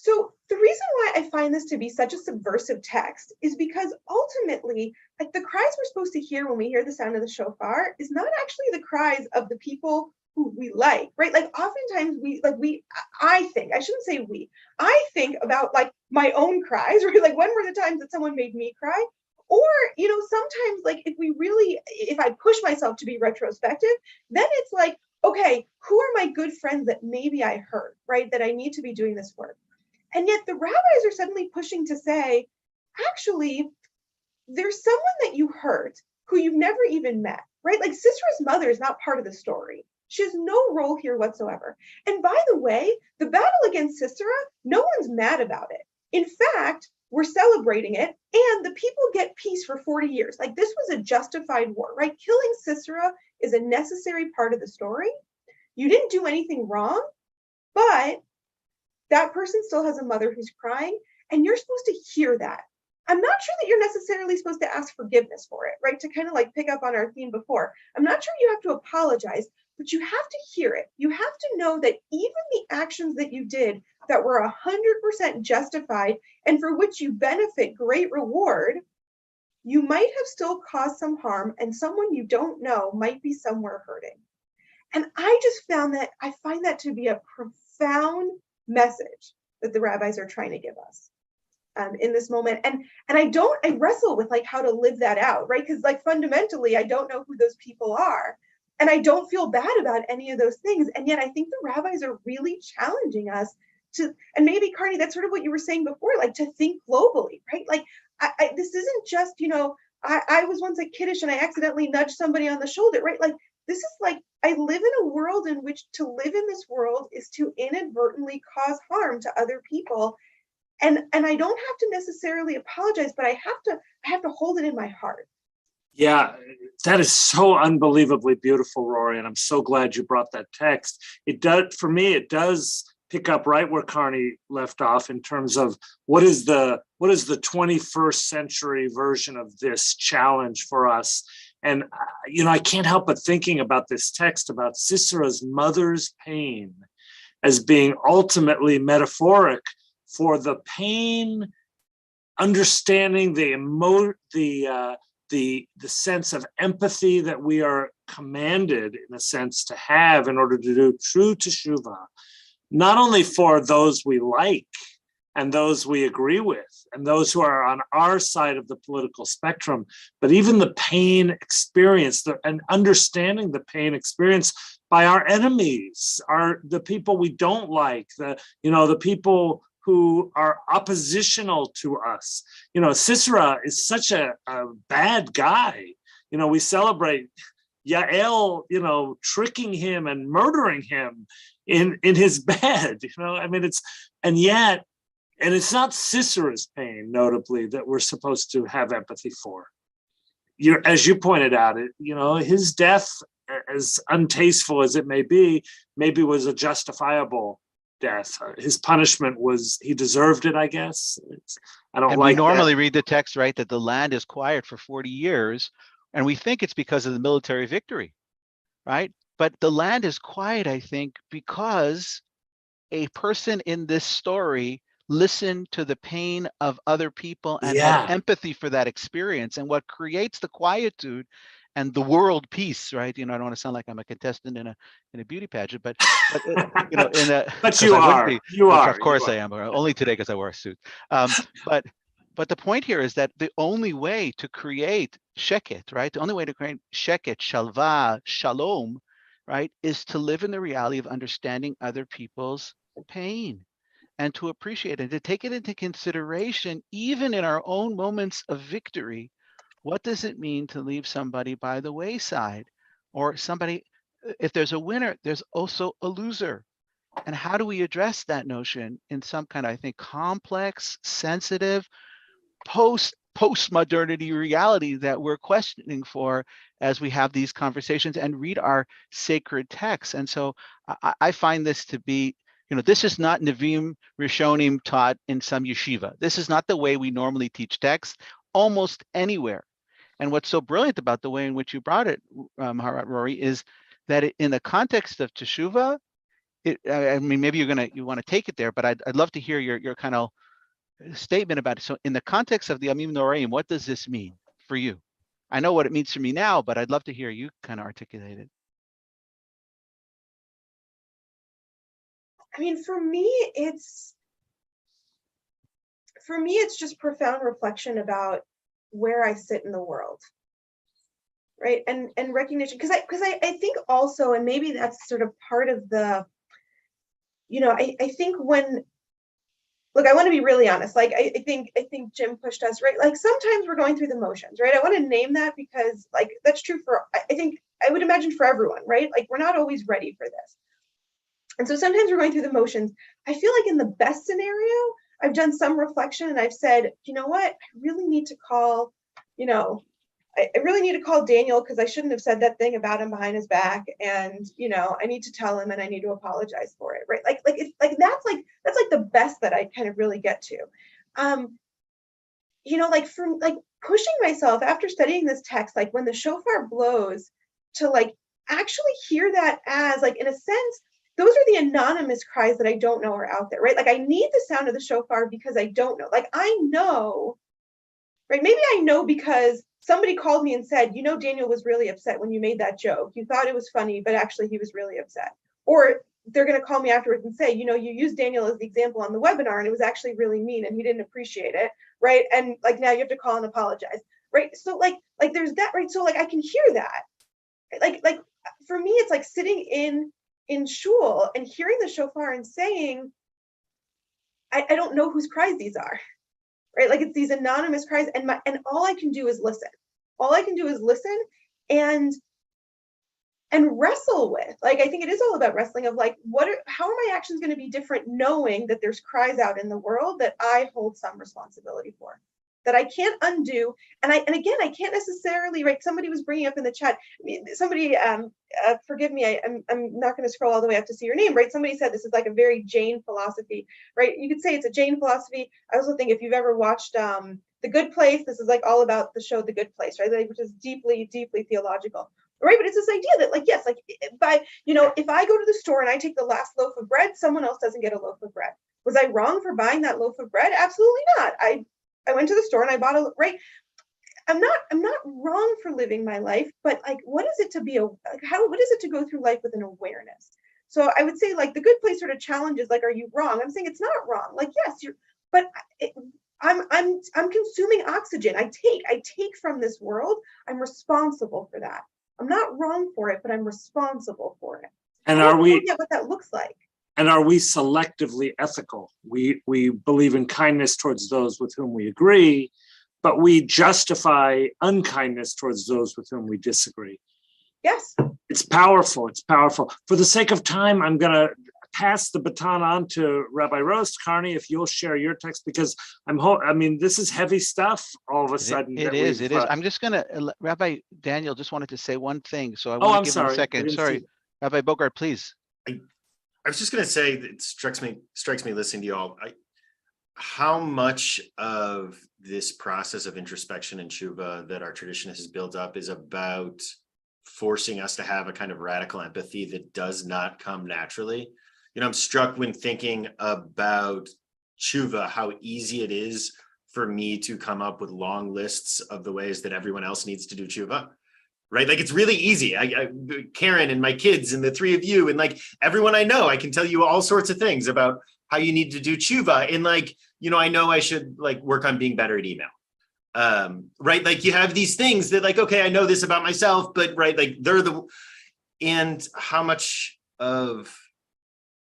So the reason why I find this to be such a subversive text is because ultimately, like the cries we're supposed to hear when we hear the sound of the shofar is not actually the cries of the people who we like, right? Like oftentimes I think, I shouldn't say we, I think about like my own cries, right? Like when were the times that someone made me cry? Or, sometimes like if I push myself to be retrospective, then it's like, okay, who are my good friends that maybe I hurt, right? That I need to be doing this work. And yet the rabbis are suddenly pushing to say, actually, there's someone that you hurt who you've never even met, right? Like Sisera's mother is not part of the story. She has no role here whatsoever. And by the way, the battle against Sisera, no one's mad about it. In fact, we're celebrating it, and the people get peace for 40 years. Like this was a justified war, right? Killing Sisera is a necessary part of the story. You didn't do anything wrong, but that person still has a mother who's crying, and you're supposed to hear that. I'm not sure that you're necessarily supposed to ask forgiveness for it, right? To kind of like pick up on our theme before. I'm not sure you have to apologize, but you have to hear it. You have to know that even the actions that you did that were 100% justified and for which you benefit great reward, you might have still caused some harm, and someone you don't know might be somewhere hurting. And I find that to be a profound message that the rabbis are trying to give us in this moment. And I wrestle with like how to live that out, right? Because like fundamentally, I don't know who those people are. And I don't feel bad about any of those things. And yet I think the rabbis are really challenging us to, and maybe Carnie, that's sort of what you were saying before, like to think globally, right? Like this isn't just, I was once a kiddish and I accidentally nudged somebody on the shoulder, right? Like this is like, I live in a world in which to live in this world is to inadvertently cause harm to other people. And I don't have to necessarily apologize, but I have to hold it in my heart. Yeah, that is so unbelievably beautiful, Rory, and I'm so glad you brought that text. It does, for me, it does pick up right where Carnie left off in terms of what is the 21st century version of this challenge for us. And I can't help but thinking about this text about Sisera's mother's pain as being ultimately metaphoric for the pain, understanding the sense of empathy that we are commanded, in a sense, to have in order to do true teshuvah, not only for those we like and those we agree with and those who are on our side of the political spectrum, but even the pain experience and understanding the pain experience by our enemies, the people we don't like, the people who are oppositional to us. Sisera is such a bad guy. We celebrate Yael, tricking him and murdering him in his bed. And it's not Sisera's pain, notably, that we're supposed to have empathy for. As you pointed out, his death, as untasteful as it may be, maybe was a justifiable death. His punishment was, he deserved it, I guess. We normally read the text, right, that the land is quiet for 40 years, and we think it's because of the military victory, right? But the land is quiet, I think, because a person in this story listened to the pain of other people and had empathy for that experience. And what creates the quietude and the world peace, right? I don't want to sound like I'm a contestant in a beauty pageant, but but you are. Of course I am. Only today because I wore a suit. But the point here is that the only way to create sheket, right? The only way to create sheket, shalva, shalom, right, is to live in the reality of understanding other people's pain and to appreciate it, to take it into consideration, even in our own moments of victory. What does it mean to leave somebody by the wayside? Or somebody, if there's a winner, there's also a loser. And how do we address that notion in some kind of, I think, complex, sensitive, post-modernity reality that we're questioning for as we have these conversations and read our sacred texts? And so I find this to be, this is not Nevi'im Rishonim taught in some yeshiva. This is not the way we normally teach texts almost anywhere. And what's so brilliant about the way in which you brought it, Maharat Rori, is that in the context of teshuvah, I mean, maybe you want to take it there, but I'd love to hear your kind of statement about it. So in the context of the Amim Noraim, what does this mean for you? I know what it means for me now, but I'd love to hear you kind of articulate it. I mean, for me, it's just profound reflection about where I sit in the world, right? And recognition, because I think also, and maybe that's sort of part of the, I think when, look, I want to be really honest. Like, I think Jim pushed us, right? Like, sometimes we're going through the motions, right? I want to name that because, like, that's true for, I think, I would imagine for everyone, right? Like, we're not always ready for this. And so sometimes we're going through the motions. I feel like in the best scenario, I've done some reflection and I've said, you know what? I really need to call, I really need to call Daniel because I shouldn't have said that thing about him behind his back. And, I need to tell him and I need to apologize for it, right? That's the best that I kind of really get to. Like pushing myself after studying this text, like when the shofar blows, to like actually hear that as, like, in a sense, those are the anonymous cries that I don't know are out there, right? Like, I need the sound of the shofar because I don't know. Like, I know, right? Maybe I know because somebody called me and said, Daniel was really upset when you made that joke. You thought it was funny, but actually he was really upset. Or they're going to call me afterwards and say, you used Daniel as the example on the webinar and it was actually really mean and he didn't appreciate it, right? And like, now you have to call and apologize, right? So like there's that, right? So like I can hear that. Like for me, it's like sitting in shul and hearing the shofar and saying, I don't know whose cries these are, right? Like, it's these anonymous cries, and all I can do is listen. All I can do is listen and wrestle with. Like, I think it is all about wrestling of like, how are my actions going to be different knowing that there's cries out in the world that I hold some responsibility for, that I can't undo. And again, I can't necessarily, right? Somebody was bringing up in the chat, somebody, forgive me, I'm not going to scroll all the way up to see your name, right? Somebody said this is like a very Jane philosophy, right? You could say it's a Jane philosophy. I also think if you've ever watched The Good Place, this is like all about the show The Good Place, right? Which is deeply, deeply theological. Right, but it's this idea that, like, yes, like, if I go to the store and I take the last loaf of bread, someone else doesn't get a loaf of bread. Was I wrong for buying that loaf of bread? Absolutely not. I went to the store and I bought right. I'm not wrong for living my life, but like, what is it to be what is it to go through life with an awareness? So I would say, like, The Good Place sort of challenges, like, are you wrong? I'm saying it's not wrong. Like, yes, but I'm consuming oxygen. I take from this world. I'm responsible for that. I'm not wrong for it, but I'm responsible for it. And I don't get what that looks like. And are we selectively ethical? We believe in kindness towards those with whom we agree, but we justify unkindness towards those with whom we disagree. Yes. It's powerful. It's powerful. For the sake of time, I'm going to pass the baton on to Rabbi Rose. Carnie, if you'll share your text, because this is heavy stuff all of a sudden. It is. I'm just going to, Rabbi Daniel just wanted to say one thing. So I I'm want to give him sorry. a second. Sorry, Rabbi Bogard, please. I was just going to say, it strikes me listening to you all, how much of this process of introspection and tshuva that our tradition has built up is about forcing us to have a kind of radical empathy that does not come naturally. I'm struck when thinking about tshuva, how easy it is for me to come up with long lists of the ways that everyone else needs to do tshuva, right? Like, it's really easy. Karen and my kids and the three of you and like everyone I know, I can tell you all sorts of things about how you need to do tshuva. And like, I know I should like work on being better at email. Right? Like, you have these things that like, okay, I know this about myself, but right, like and how much of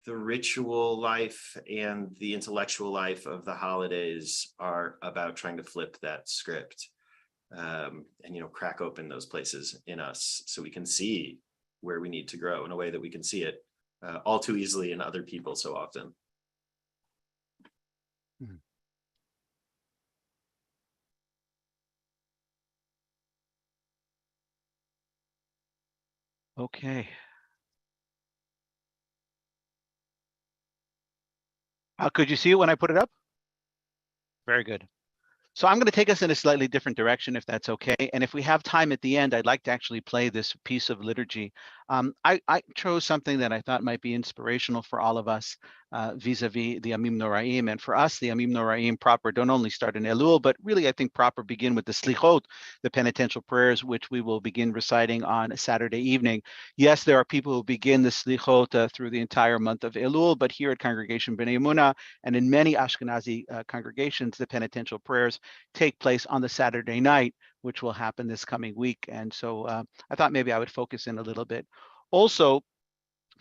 the ritual life and the intellectual life of the holidays are about trying to flip that script and crack open those places in us so we can see where we need to grow in a way that we can see it all too easily in other people so often. Okay. Could you see it when I put it up? Very good. So I'm going to take us in a slightly different direction, if that's okay. And if we have time at the end, I'd like to actually play this piece of liturgy. I chose something that I thought might be inspirational for all of us vis-a-vis the Amim Noraim. And for us, the Amim Noraim proper don't only start in Elul, but really I think proper begin with the Slichot, the penitential prayers, which we will begin reciting on Saturday evening. Yes, there are people who begin the Slichot through the entire month of Elul, but here at Congregation B'nai Amoona and in many Ashkenazi congregations, the penitential prayers take place on the Saturday night, which will happen this coming week. And so I thought maybe I would focus in a little bit. Also,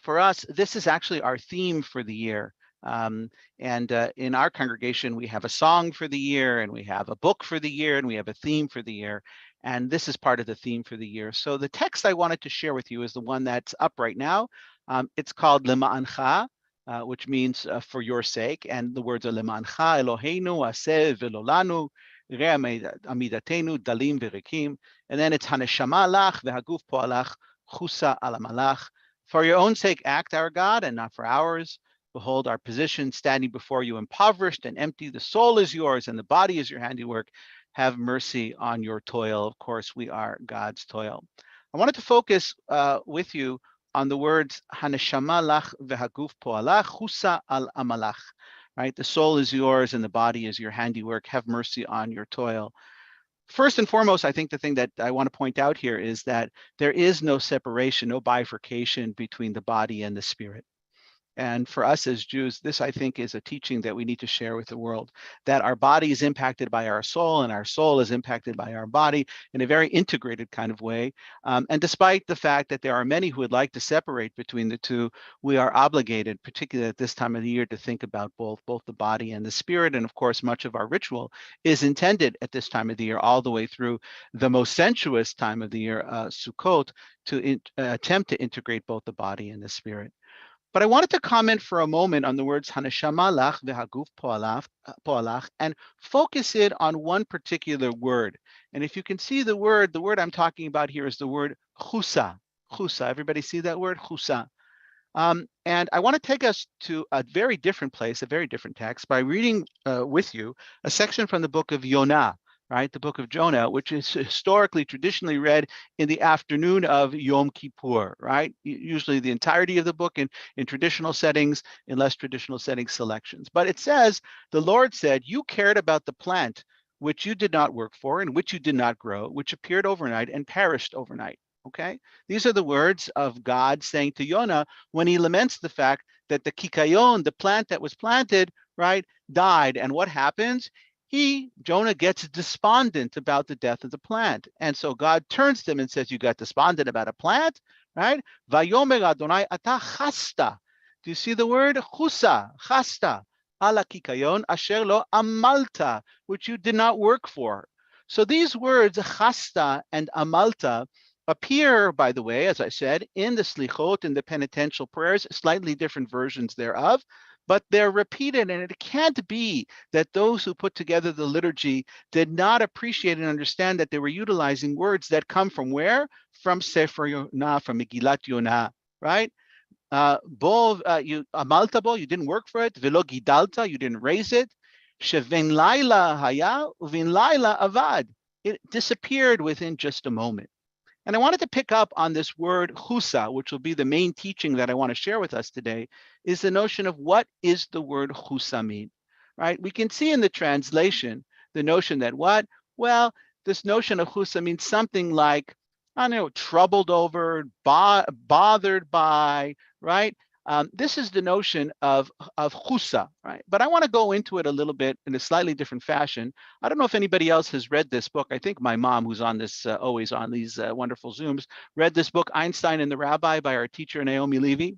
for us, this is actually our theme for the year. In our congregation, we have a song for the year, and we have a book for the year, and we have a theme for the year. And this is part of the theme for the year. So the text I wanted to share with you is the one that's up right now. It's called Lema'ancha, which means for your sake. And the words are Lema'ancha Eloheinu aseh v'lolanu amidatenu dalim v'rikim. And then it's Haneshama lach v'haguf po'alach chusa ala malach. For your own sake, act, our God, and not for ours. Behold, our position standing before you impoverished and empty. The soul is yours and the body is your handiwork. Have mercy on your toil. Of course, we are God's toil. I wanted to focus with you on the words Haneshama lach v'haguf po'alach chusa al amalach. Right, the soul is yours and the body is your handiwork. Have mercy on your toil. First and foremost, I think the thing that I want to point out here is that there is no separation, no bifurcation between the body and the spirit. And for us as Jews, this, I think, is a teaching that we need to share with the world, that our body is impacted by our soul and our soul is impacted by our body in a very integrated kind of way. And despite the fact that there are many who would like to separate between the two, we are obligated, particularly at this time of the year, to think about both the body and the spirit. And of course, much of our ritual is intended at this time of the year, all the way through the most sensuous time of the year, Sukkot, to attempt to integrate both the body and the spirit. But I wanted to comment for a moment on the words Haneshama lach v'haguf po'alach and focus it on one particular word. And if you can see the word I'm talking about here is the word chusa. Chusa. Everybody see that word? Chusa. And I want to take us to a very different place, a very different text, by reading with you a section from the book of Yonah. Right, the book of Jonah, which is historically, traditionally read in the afternoon of Yom Kippur, right? Usually the entirety of the book in traditional settings, in less traditional settings, selections. But it says, the Lord said, you cared about the plant which you did not work for and which you did not grow, which appeared overnight and perished overnight, okay? These are the words of God saying to Yonah when he laments the fact that the kikayon, the plant that was planted, right, died. And what happens? Jonah gets despondent about the death of the plant. And so God turns to him and says, you got despondent about a plant, right? Vayomer Adonai ata chasta. Do you see the word? Chusa, chasta, ala kikayon asher lo amalta, which you did not work for. So these words, chasta and amalta, appear, by the way, as I said, in the slichot, in the penitential prayers, slightly different versions thereof. But they're repeated, and it can't be that those who put together the liturgy did not appreciate and understand that they were utilizing words that come from where? From Sefer Yonah, from Megillat Yonah, right? You amalta bo, you didn't work for it. Velo gidalta, you didn't raise it. Sheven laila haya, uvin laila avad. It disappeared within just a moment. And I wanted to pick up on this word chusa, which will be the main teaching that I want to share with us today, is the notion of what is the word chusa mean, right? We can see in the translation, the notion that what? Well, this notion of chusa means something like, I don't know, troubled over, bothered by, right? This is the notion of chusa, right? But I want to go into it a little bit in a slightly different fashion. I don't know if anybody else has read this book. I think my mom, who's on this, always on these wonderful Zooms, read this book, Einstein and the Rabbi, by our teacher, Naomi Levy.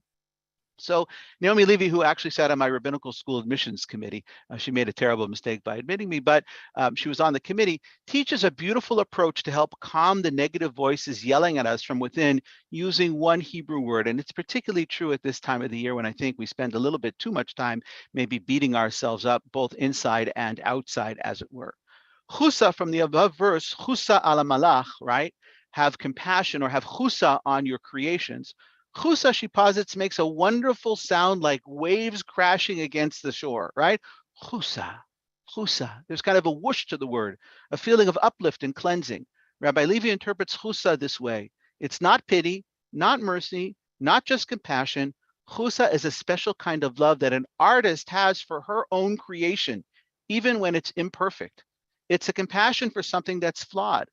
So Naomi Levy, who actually sat on my rabbinical school admissions committee, she made a terrible mistake by admitting me, but she was on the committee, teaches a beautiful approach to help calm the negative voices yelling at us from within using one Hebrew word. And it's particularly true at this time of the year when I think we spend a little bit too much time maybe beating ourselves up both inside and outside, as it were. Chusa, from the above verse, chusa ala malach, right? Have compassion, or have chusa on your creations. Chusa, she posits, makes a wonderful sound like waves crashing against the shore, right? Chusa, Chusa. There's kind of a whoosh to the word, a feeling of uplift and cleansing. Rabbi Levi interprets chusa this way. It's not pity, not mercy, not just compassion. Chusa is a special kind of love that an artist has for her own creation, even when it's imperfect. It's a compassion for something that's flawed.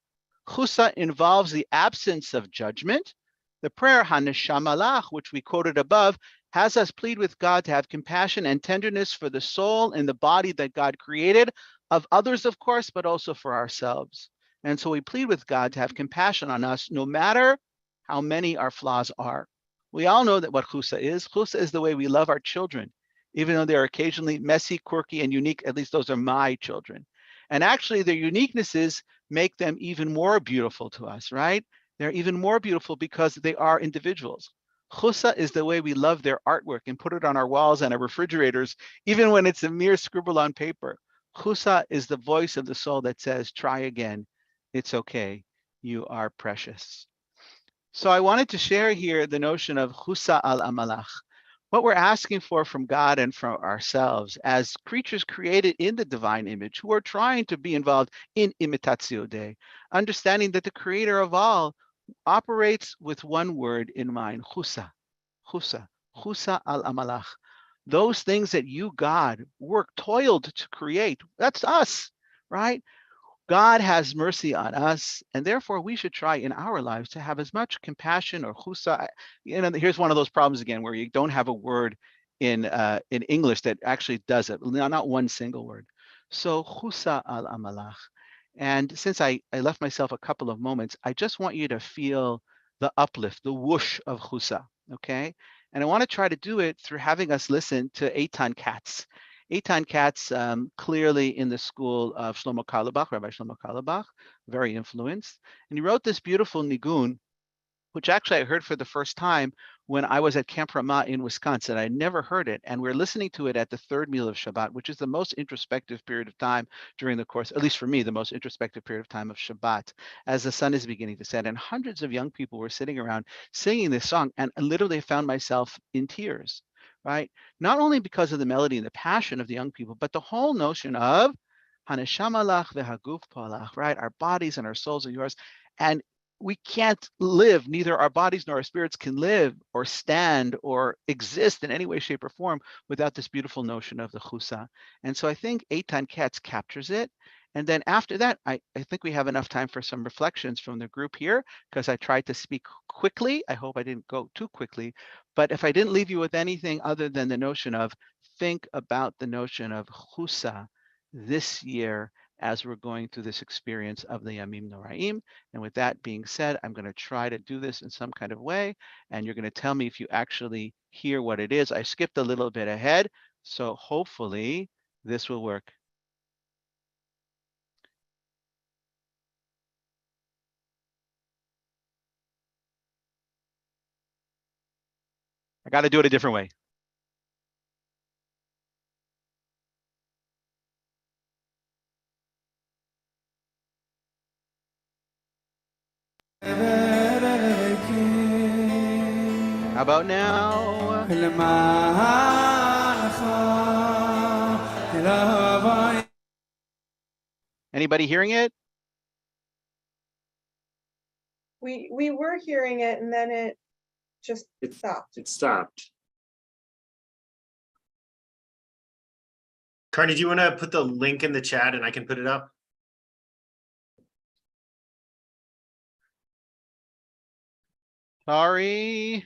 Chusa involves the absence of judgment. The prayer Haneshamalach, which we quoted above, has us plead with God to have compassion and tenderness for the soul and the body that God created, of others, of course, but also for ourselves. And so we plead with God to have compassion on us, no matter how many our flaws are. We all know that what chusa is. Chusa is the way we love our children, even though they're occasionally messy, quirky, and unique. At least those are my children. And actually, their uniquenesses make them even more beautiful to us, right? They're even more beautiful because they are individuals. Chusa is the way we love their artwork and put it on our walls and our refrigerators, even when it's a mere scribble on paper. Chusa is the voice of the soul that says, try again. It's okay. You are precious. So I wanted to share here the notion of chusa al amalach, what we're asking for from God and from ourselves as creatures created in the divine image who are trying to be involved in imitatio Dei, understanding that the creator of all operates with one word in mind, chusa, chusa, chusa al amalach. Those things that you, God, toiled to create, that's us, right? God has mercy on us, and therefore we should try in our lives to have as much compassion or chusa. Here's one of those problems again where you don't have a word in English that actually does it, not one single word. So chusa al amalach. And since I left myself a couple of moments, I just want you to feel the uplift, the whoosh of chusa, okay? And I want to try to do it through having us listen to Eitan Katz. Eitan Katz, clearly in the school of Shlomo Carlebach, Rabbi Shlomo Carlebach, very influenced. And he wrote this beautiful nigun, which actually I heard for the first time when I was at Camp Ramah in Wisconsin. I never heard it. And we're listening to it at the third meal of Shabbat, which is the most introspective period of time during the course, at least for me, the most introspective period of time of Shabbat, as the sun is beginning to set. And hundreds of young people were sitting around singing this song, and literally found myself in tears, right? Not only because of the melody and the passion of the young people, but the whole notion of Haneshamalach v'haguf palach, right? Our bodies and our souls are yours. And we can't live, neither our bodies nor our spirits can live or stand or exist in any way, shape, or form without this beautiful notion of the chusa. And so I think Eitan Katz captures it. And then after that, I think we have enough time for some reflections from the group here, because I tried to speak quickly. I hope I didn't go too quickly. But if I didn't leave you with anything other than the notion of, think about the notion of chusa this year as we're going through this experience of the Yamim Noraim. And with that being said, I'm going to try to do this in some kind of way, and you're going to tell me if you actually hear what it is. I skipped a little bit ahead, so hopefully this will work. I got to do it a different way. How about now? Anybody hearing it? We were hearing it, and then it just stopped. It stopped. Carnie, do you want to put the link in the chat and I can put it up? Sorry.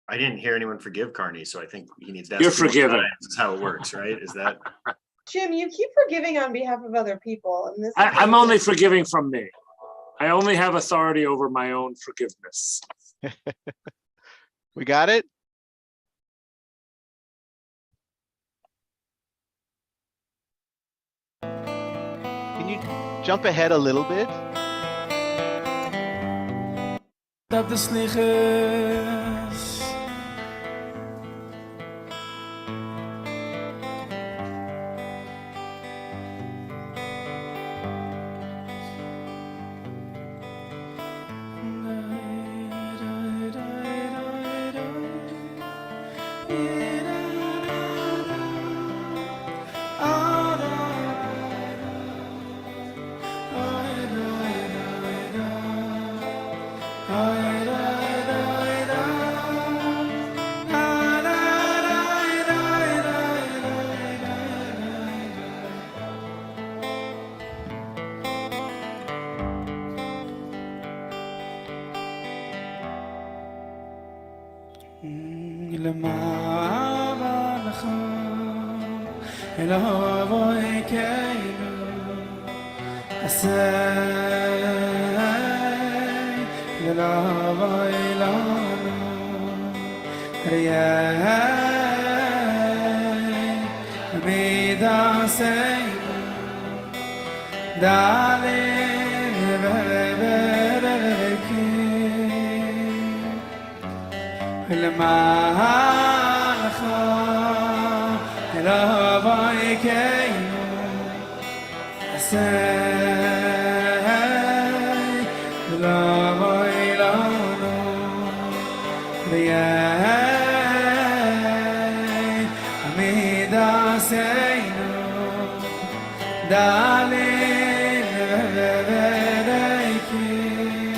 I didn't hear anyone forgive Carnie, so I think he needs to ask You're more forgiven. times. That's how it works, right? Is that? Jim, you keep forgiving on behalf of other people, and this. I'm only forgiving from me. I only have authority over my own forgiveness. We got it? Can you jump ahead a little bit?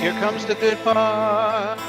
Here comes the good part.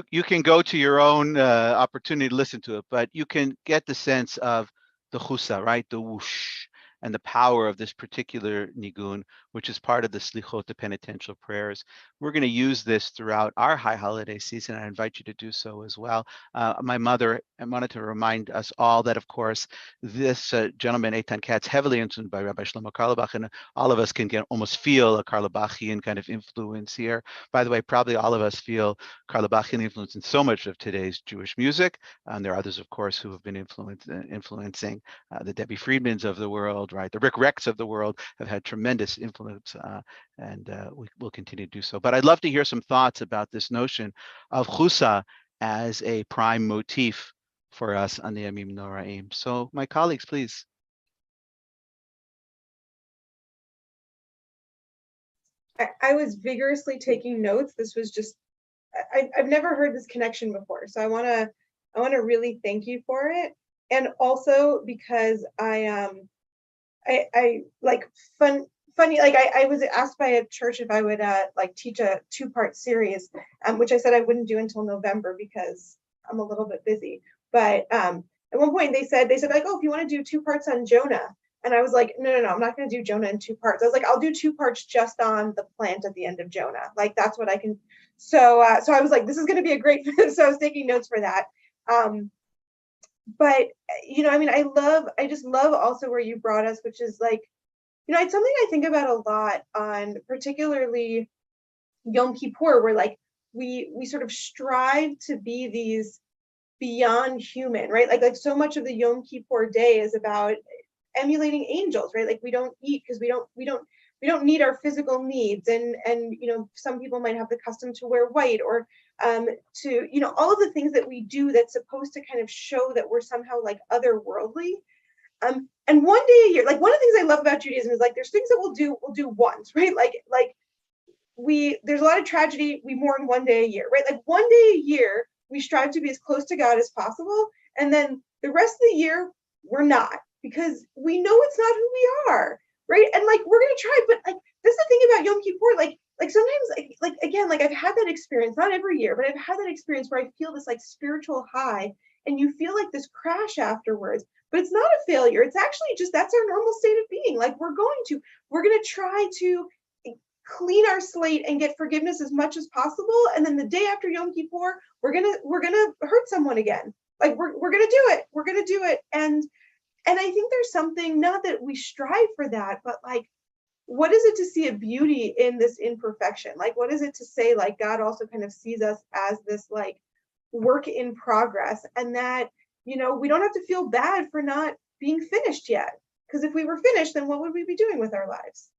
You can go to your own opportunity to listen to it, but you can get the sense of the chusa, right? The whoosh and the power of this particular nigun, which is part of the slichot, the penitential prayers. We're going to use this throughout our high holiday season. I invite you to do so as well. My mother, I wanted to remind us all that, of course, this gentleman, Eitan Katz, heavily influenced by Rabbi Shlomo Carlebach, and all of us can almost feel a Carlebachian kind of influence here. By the way, probably all of us feel Carlebachian influence in so much of today's Jewish music. There are others, of course, who have been influencing the Debbie Friedmans of the world, right? The Rick Recks of the world have had tremendous influence, and we will continue to do so. But I'd love to hear some thoughts about this notion of chusa as a prime motif for us on the Yamim Noraim. So my colleagues, please. I was vigorously taking notes. This was just, I've never heard this connection before. So I want to really thank you for it. And also because I like funny, like I was asked by a church if I would like teach a 2-part series, which I said I wouldn't do until November because I'm a little bit busy. But at one point they said like, oh, if you want to do 2 parts on Jonah. And I was like, no, I'm not going to do Jonah in 2 parts. I was like, I'll do 2 parts just on the plant at the end of Jonah. Like, that's what I can. So I was like, this is going to be a great, so I was taking notes for that. But, you know, I mean, I just love also where you brought us, which is like, you know, it's something I think about a lot on particularly Yom Kippur, where like we sort of strive to be these beyond human, right? Like so much of the Yom Kippur day is about emulating angels, right? Like we don't eat because we don't need our physical needs, and you know, some people might have the custom to wear white, or to, you know, all of the things that we do that's supposed to kind of show that we're somehow like otherworldly. And one day a year, like one of the things I love about Judaism is like there's things that we'll do once, right? Like there's a lot of tragedy, we mourn one day a year, right? Like one day a year we strive to be as close to God as possible, and then the rest of the year we're not, because we know it's not who we are, right? And like we're gonna try, but like this is the thing about Yom Kippur, like sometimes like again, like I've had that experience, not every year, but I've had that experience where I feel this like spiritual high, and you feel like this crash afterwards, but it's not a failure. It's actually just, that's our normal state of being. Like we're gonna try to clean our slate and get forgiveness as much as possible, and then the day after Yom Kippur, we're gonna hurt someone again. Like we're gonna do it, and I think there's something, not that we strive for that, but like, what is it to see a beauty in this imperfection? Like, what is it to say, like, God also kind of sees us as this like work in progress, and that we don't have to feel bad for not being finished yet. Because if we were finished, then what would we be doing with our lives?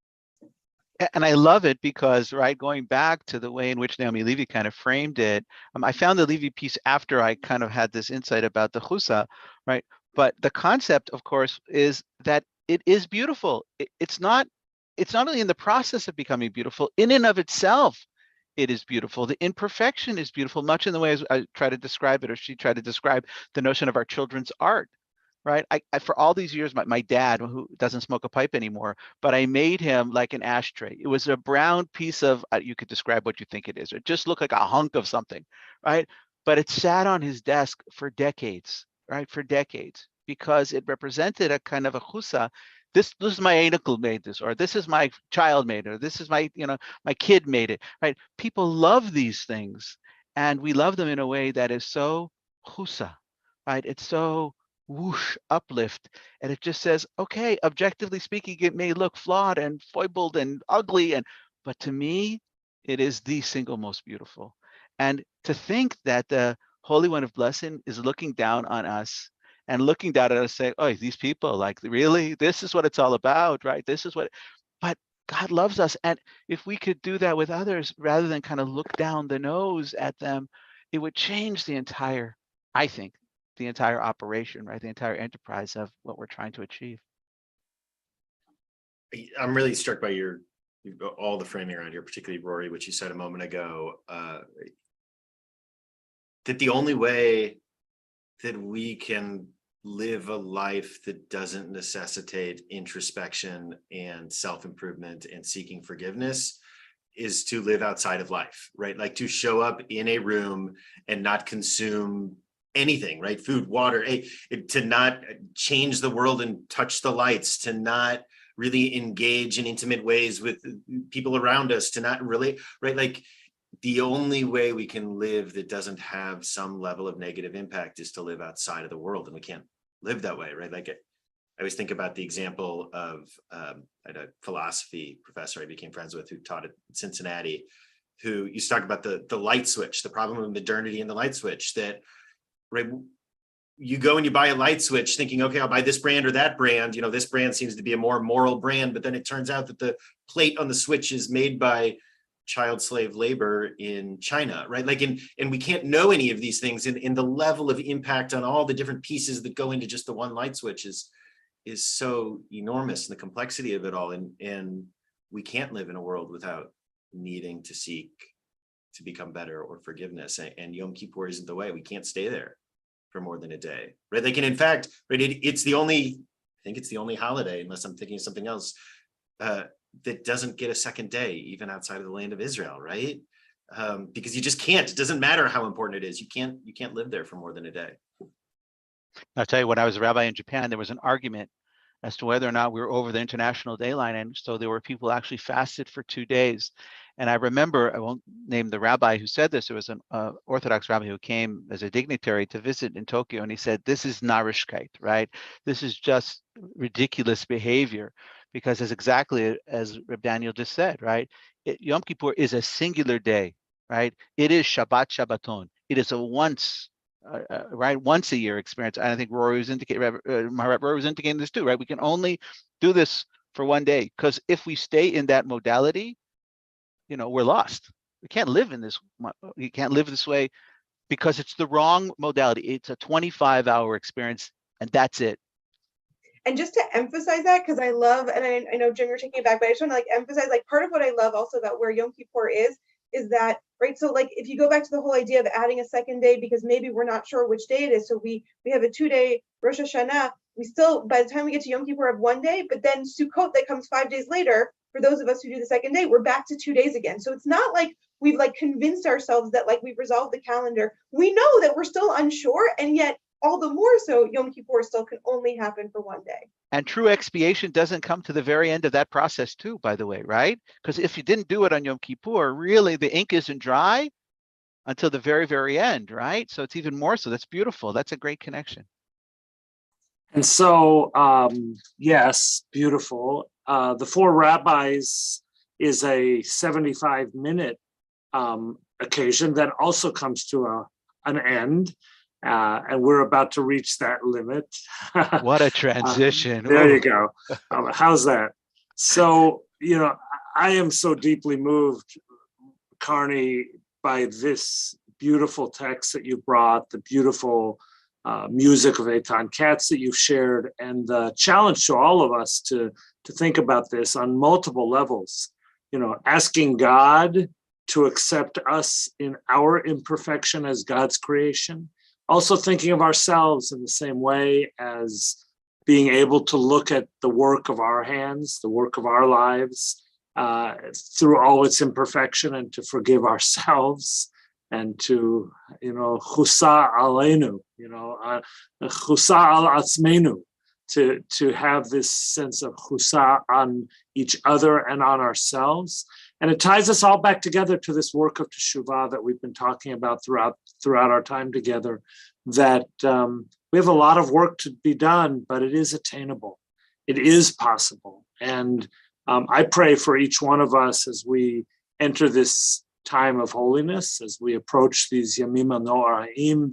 And I love it because, right, going back to the way in which Naomi Levy kind of framed it, I found the Levy piece after I kind of had this insight about the chusa, right? But the concept, of course, is that it is beautiful. It's not only in the process of becoming beautiful, in and of itself, it is beautiful. The imperfection is beautiful, much in the way as I try to describe it, or she tried to describe the notion of our children's art. Right. I for all these years, my dad, who doesn't smoke a pipe anymore, but I made him like an ashtray. It was a brown piece of, you could describe what you think it is. It just looked like a hunk of something, right? But it sat on his desk for decades, right? For decades, because it represented a kind of a chusa. This is my uncle made this, or this is my child made it, or this is my, my kid made it, right? People love these things, and we love them in a way that is so chusa, right? It's so whoosh, uplift, and it just says, okay, objectively speaking, it may look flawed and foibled and ugly, but to me, it is the single most beautiful. And to think that the Holy One of Blessing is looking down on us and looking down at us saying, oh, these people, like, really, this is what it's all about, right? This is what, but God loves us. And if we could do that with others, rather than kind of look down the nose at them, it would change the entire, I think, the entire operation, right? The entire enterprise of what we're trying to achieve. I'm really struck by all the framing around here, particularly Rory, which you said a moment ago, that the only way that we can live a life that doesn't necessitate introspection and self-improvement and seeking forgiveness is to live outside of life, right? Like to show up in a room and not consume anything, right? Food, water, to not change the world and touch the lights, to not really engage in intimate ways with people around us, to not really, right? Like the only way we can live that doesn't have some level of negative impact is to live outside of the world. And we can't live that way, right? Like I always think about the example of I had a philosophy professor I became friends with who taught at Cincinnati, who used to talk about the light switch, the problem of modernity and the light switch, that right, you go and you buy a light switch thinking, okay, I'll buy this brand or that brand. This brand seems to be a more moral brand, but then it turns out that the plate on the switch is made by child slave labor in China, right? Like, and we can't know any of these things, and the level of impact on all the different pieces that go into just the one light switch is so enormous, and the complexity of it all. And we can't live in a world without needing to seek to become better or forgiveness. And Yom Kippur isn't the way. We can't stay there for more than a day, right? Like, and in fact, right, I think it's the only holiday, unless I'm thinking of something else, that doesn't get a second day, even outside of the land of Israel, right? Because you just can't. It doesn't matter how important it is. You can't live there for more than a day. I'll tell you, when I was a rabbi in Japan, there was an argument as to whether or not we were over the international dayline. And so there were people who actually fasted for 2 days. And I remember, I won't name the rabbi who said this, it was an Orthodox rabbi who came as a dignitary to visit in Tokyo. And he said, this is narishkeit, right? This is just ridiculous behavior, because as exactly as Rabbi Daniel just said, right? Yom Kippur is a singular day, right? It is Shabbat Shabbaton. It is a once a year experience. And I think Rory was indicating, Maharat Rori was indicating this too, right? We can only do this for one day, because if we stay in that modality, we're lost. We can't live in this. You can't live this way, because it's the wrong modality. It's a 25-hour experience, and that's it. And just to emphasize that, because I love, and I know, Jim, you're taking it back, but I just want to emphasize, part of what I love also about where Yom Kippur is that, right? So if you go back to the whole idea of adding a second day, because maybe we're not sure which day it is. So we have a 2-day Rosh Hashanah. We still, by the time we get to Yom Kippur, have 1 day, but then Sukkot that comes 5 days later, for those of us who do the second day, we're back to 2 days again. So it's not like we've convinced ourselves that we've resolved the calendar. We know that we're still unsure, and yet all the more so, Yom Kippur still can only happen for 1 day. And true expiation doesn't come to the very end of that process too, by the way, right? Because if you didn't do it on Yom Kippur, really the ink isn't dry until the very, very end, right? So it's even more so. That's beautiful. That's a great connection. And so, yes, beautiful. The Four Rabbis is a 75-minute occasion that also comes to an end. And we're about to reach that limit. What a transition. There Ooh. you go. How's that? So, I am so deeply moved, Carnie, by this beautiful text that you brought, the beautiful music of Eitan Katz that you've shared, and the challenge to all of us to think about this on multiple levels. Asking God to accept us in our imperfection as God's creation. Also thinking of ourselves in the same way as being able to look at the work of our hands, the work of our lives, through all its imperfection, and to forgive ourselves, and to, chusa aleinu, chusa al atzmenu, to have this sense of chusa on each other and on ourselves. And it ties us all back together to this work of teshuvah that we've been talking about throughout our time together, that we have a lot of work to be done, but it is attainable. It is possible. And I pray for each one of us as we enter this time of holiness, as we approach these Yamim HaNoraim,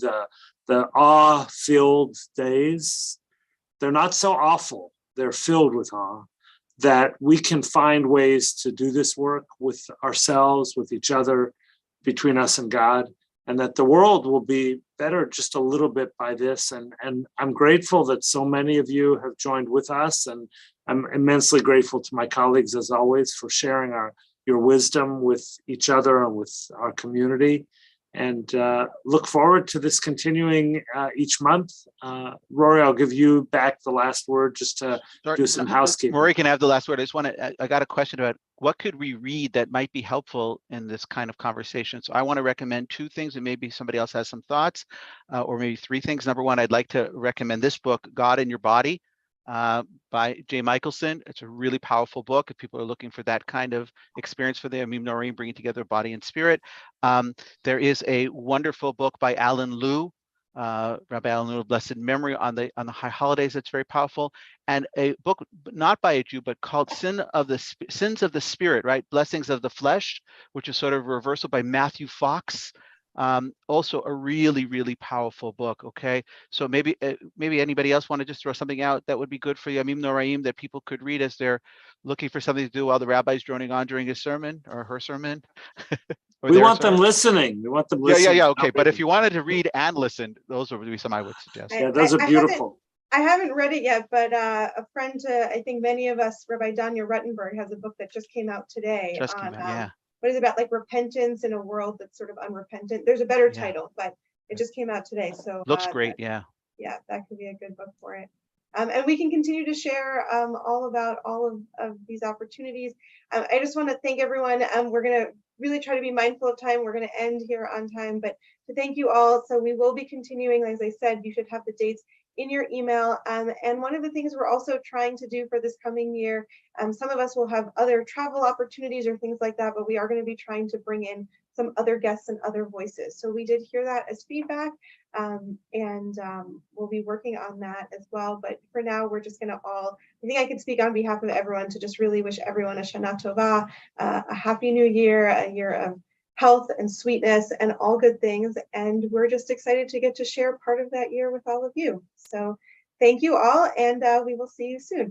the awe-filled days. They're not so awful. They're filled with awe, that we can find ways to do this work with ourselves, with each other, between us and God, and that the world will be better just a little bit by this. And I'm grateful that so many of you have joined with us, and I'm immensely grateful to my colleagues, as always, for sharing your wisdom with each other and with our community. And look forward to this continuing each month. Rory, I'll give you back the last word just to do some housekeeping. Rory can have the last word. I got a question about what could we read that might be helpful in this kind of conversation. So I want to recommend two things, and maybe somebody else has some thoughts, or maybe three things. Number one, I'd like to recommend this book, God in Your Body, by Jay Michelson. It's a really powerful book if people are looking for that kind of experience for the Yamim Noraim, bringing together body and spirit. There is a wonderful book by Alan Liu, Rabbi Alan Liu, blessed memory, on the high holidays. That's very powerful. And a book not by a Jew, but called Sins of the Spirit, right? Blessings of the Flesh, which is sort of a reversal by Matthew Fox. Also a really, really powerful book. Okay, so maybe anybody else want to just throw something out that would be good for Yamim Noraim that people could read as they're looking for something to do while the rabbi's droning on during his sermon or her sermon. We want them listening. We want them listening. Yeah. Okay, but if you wanted to read and listen, those would be some I would suggest. Yeah, those are beautiful. I haven't read it yet, but a friend to, I think many of us, Rabbi Daniel Bogard, has a book that just came out today. What is it about, like repentance in a world that's sort of unrepentant? There's a better title, but it just came out today. So looks great. Yeah, that could be a good book for it. And we can continue to share all about all of these opportunities. I just want to thank everyone. We're going to really try to be mindful of time. We're going to end here on time, but to thank you all. So we will be continuing. As I said, you should have the dates in your email. And one of the things we're also trying to do for this coming year, some of us will have other travel opportunities or things like that, but we are going to be trying to bring in some other guests and other voices. So we did hear that as feedback, and we'll be working on that as well. But for now, we're just going to I think I could speak on behalf of everyone to just really wish everyone a Shana Tova, a happy new year, a year of health and sweetness and all good things. And we're just excited to get to share part of that year with all of you. So thank you all, and we will see you soon.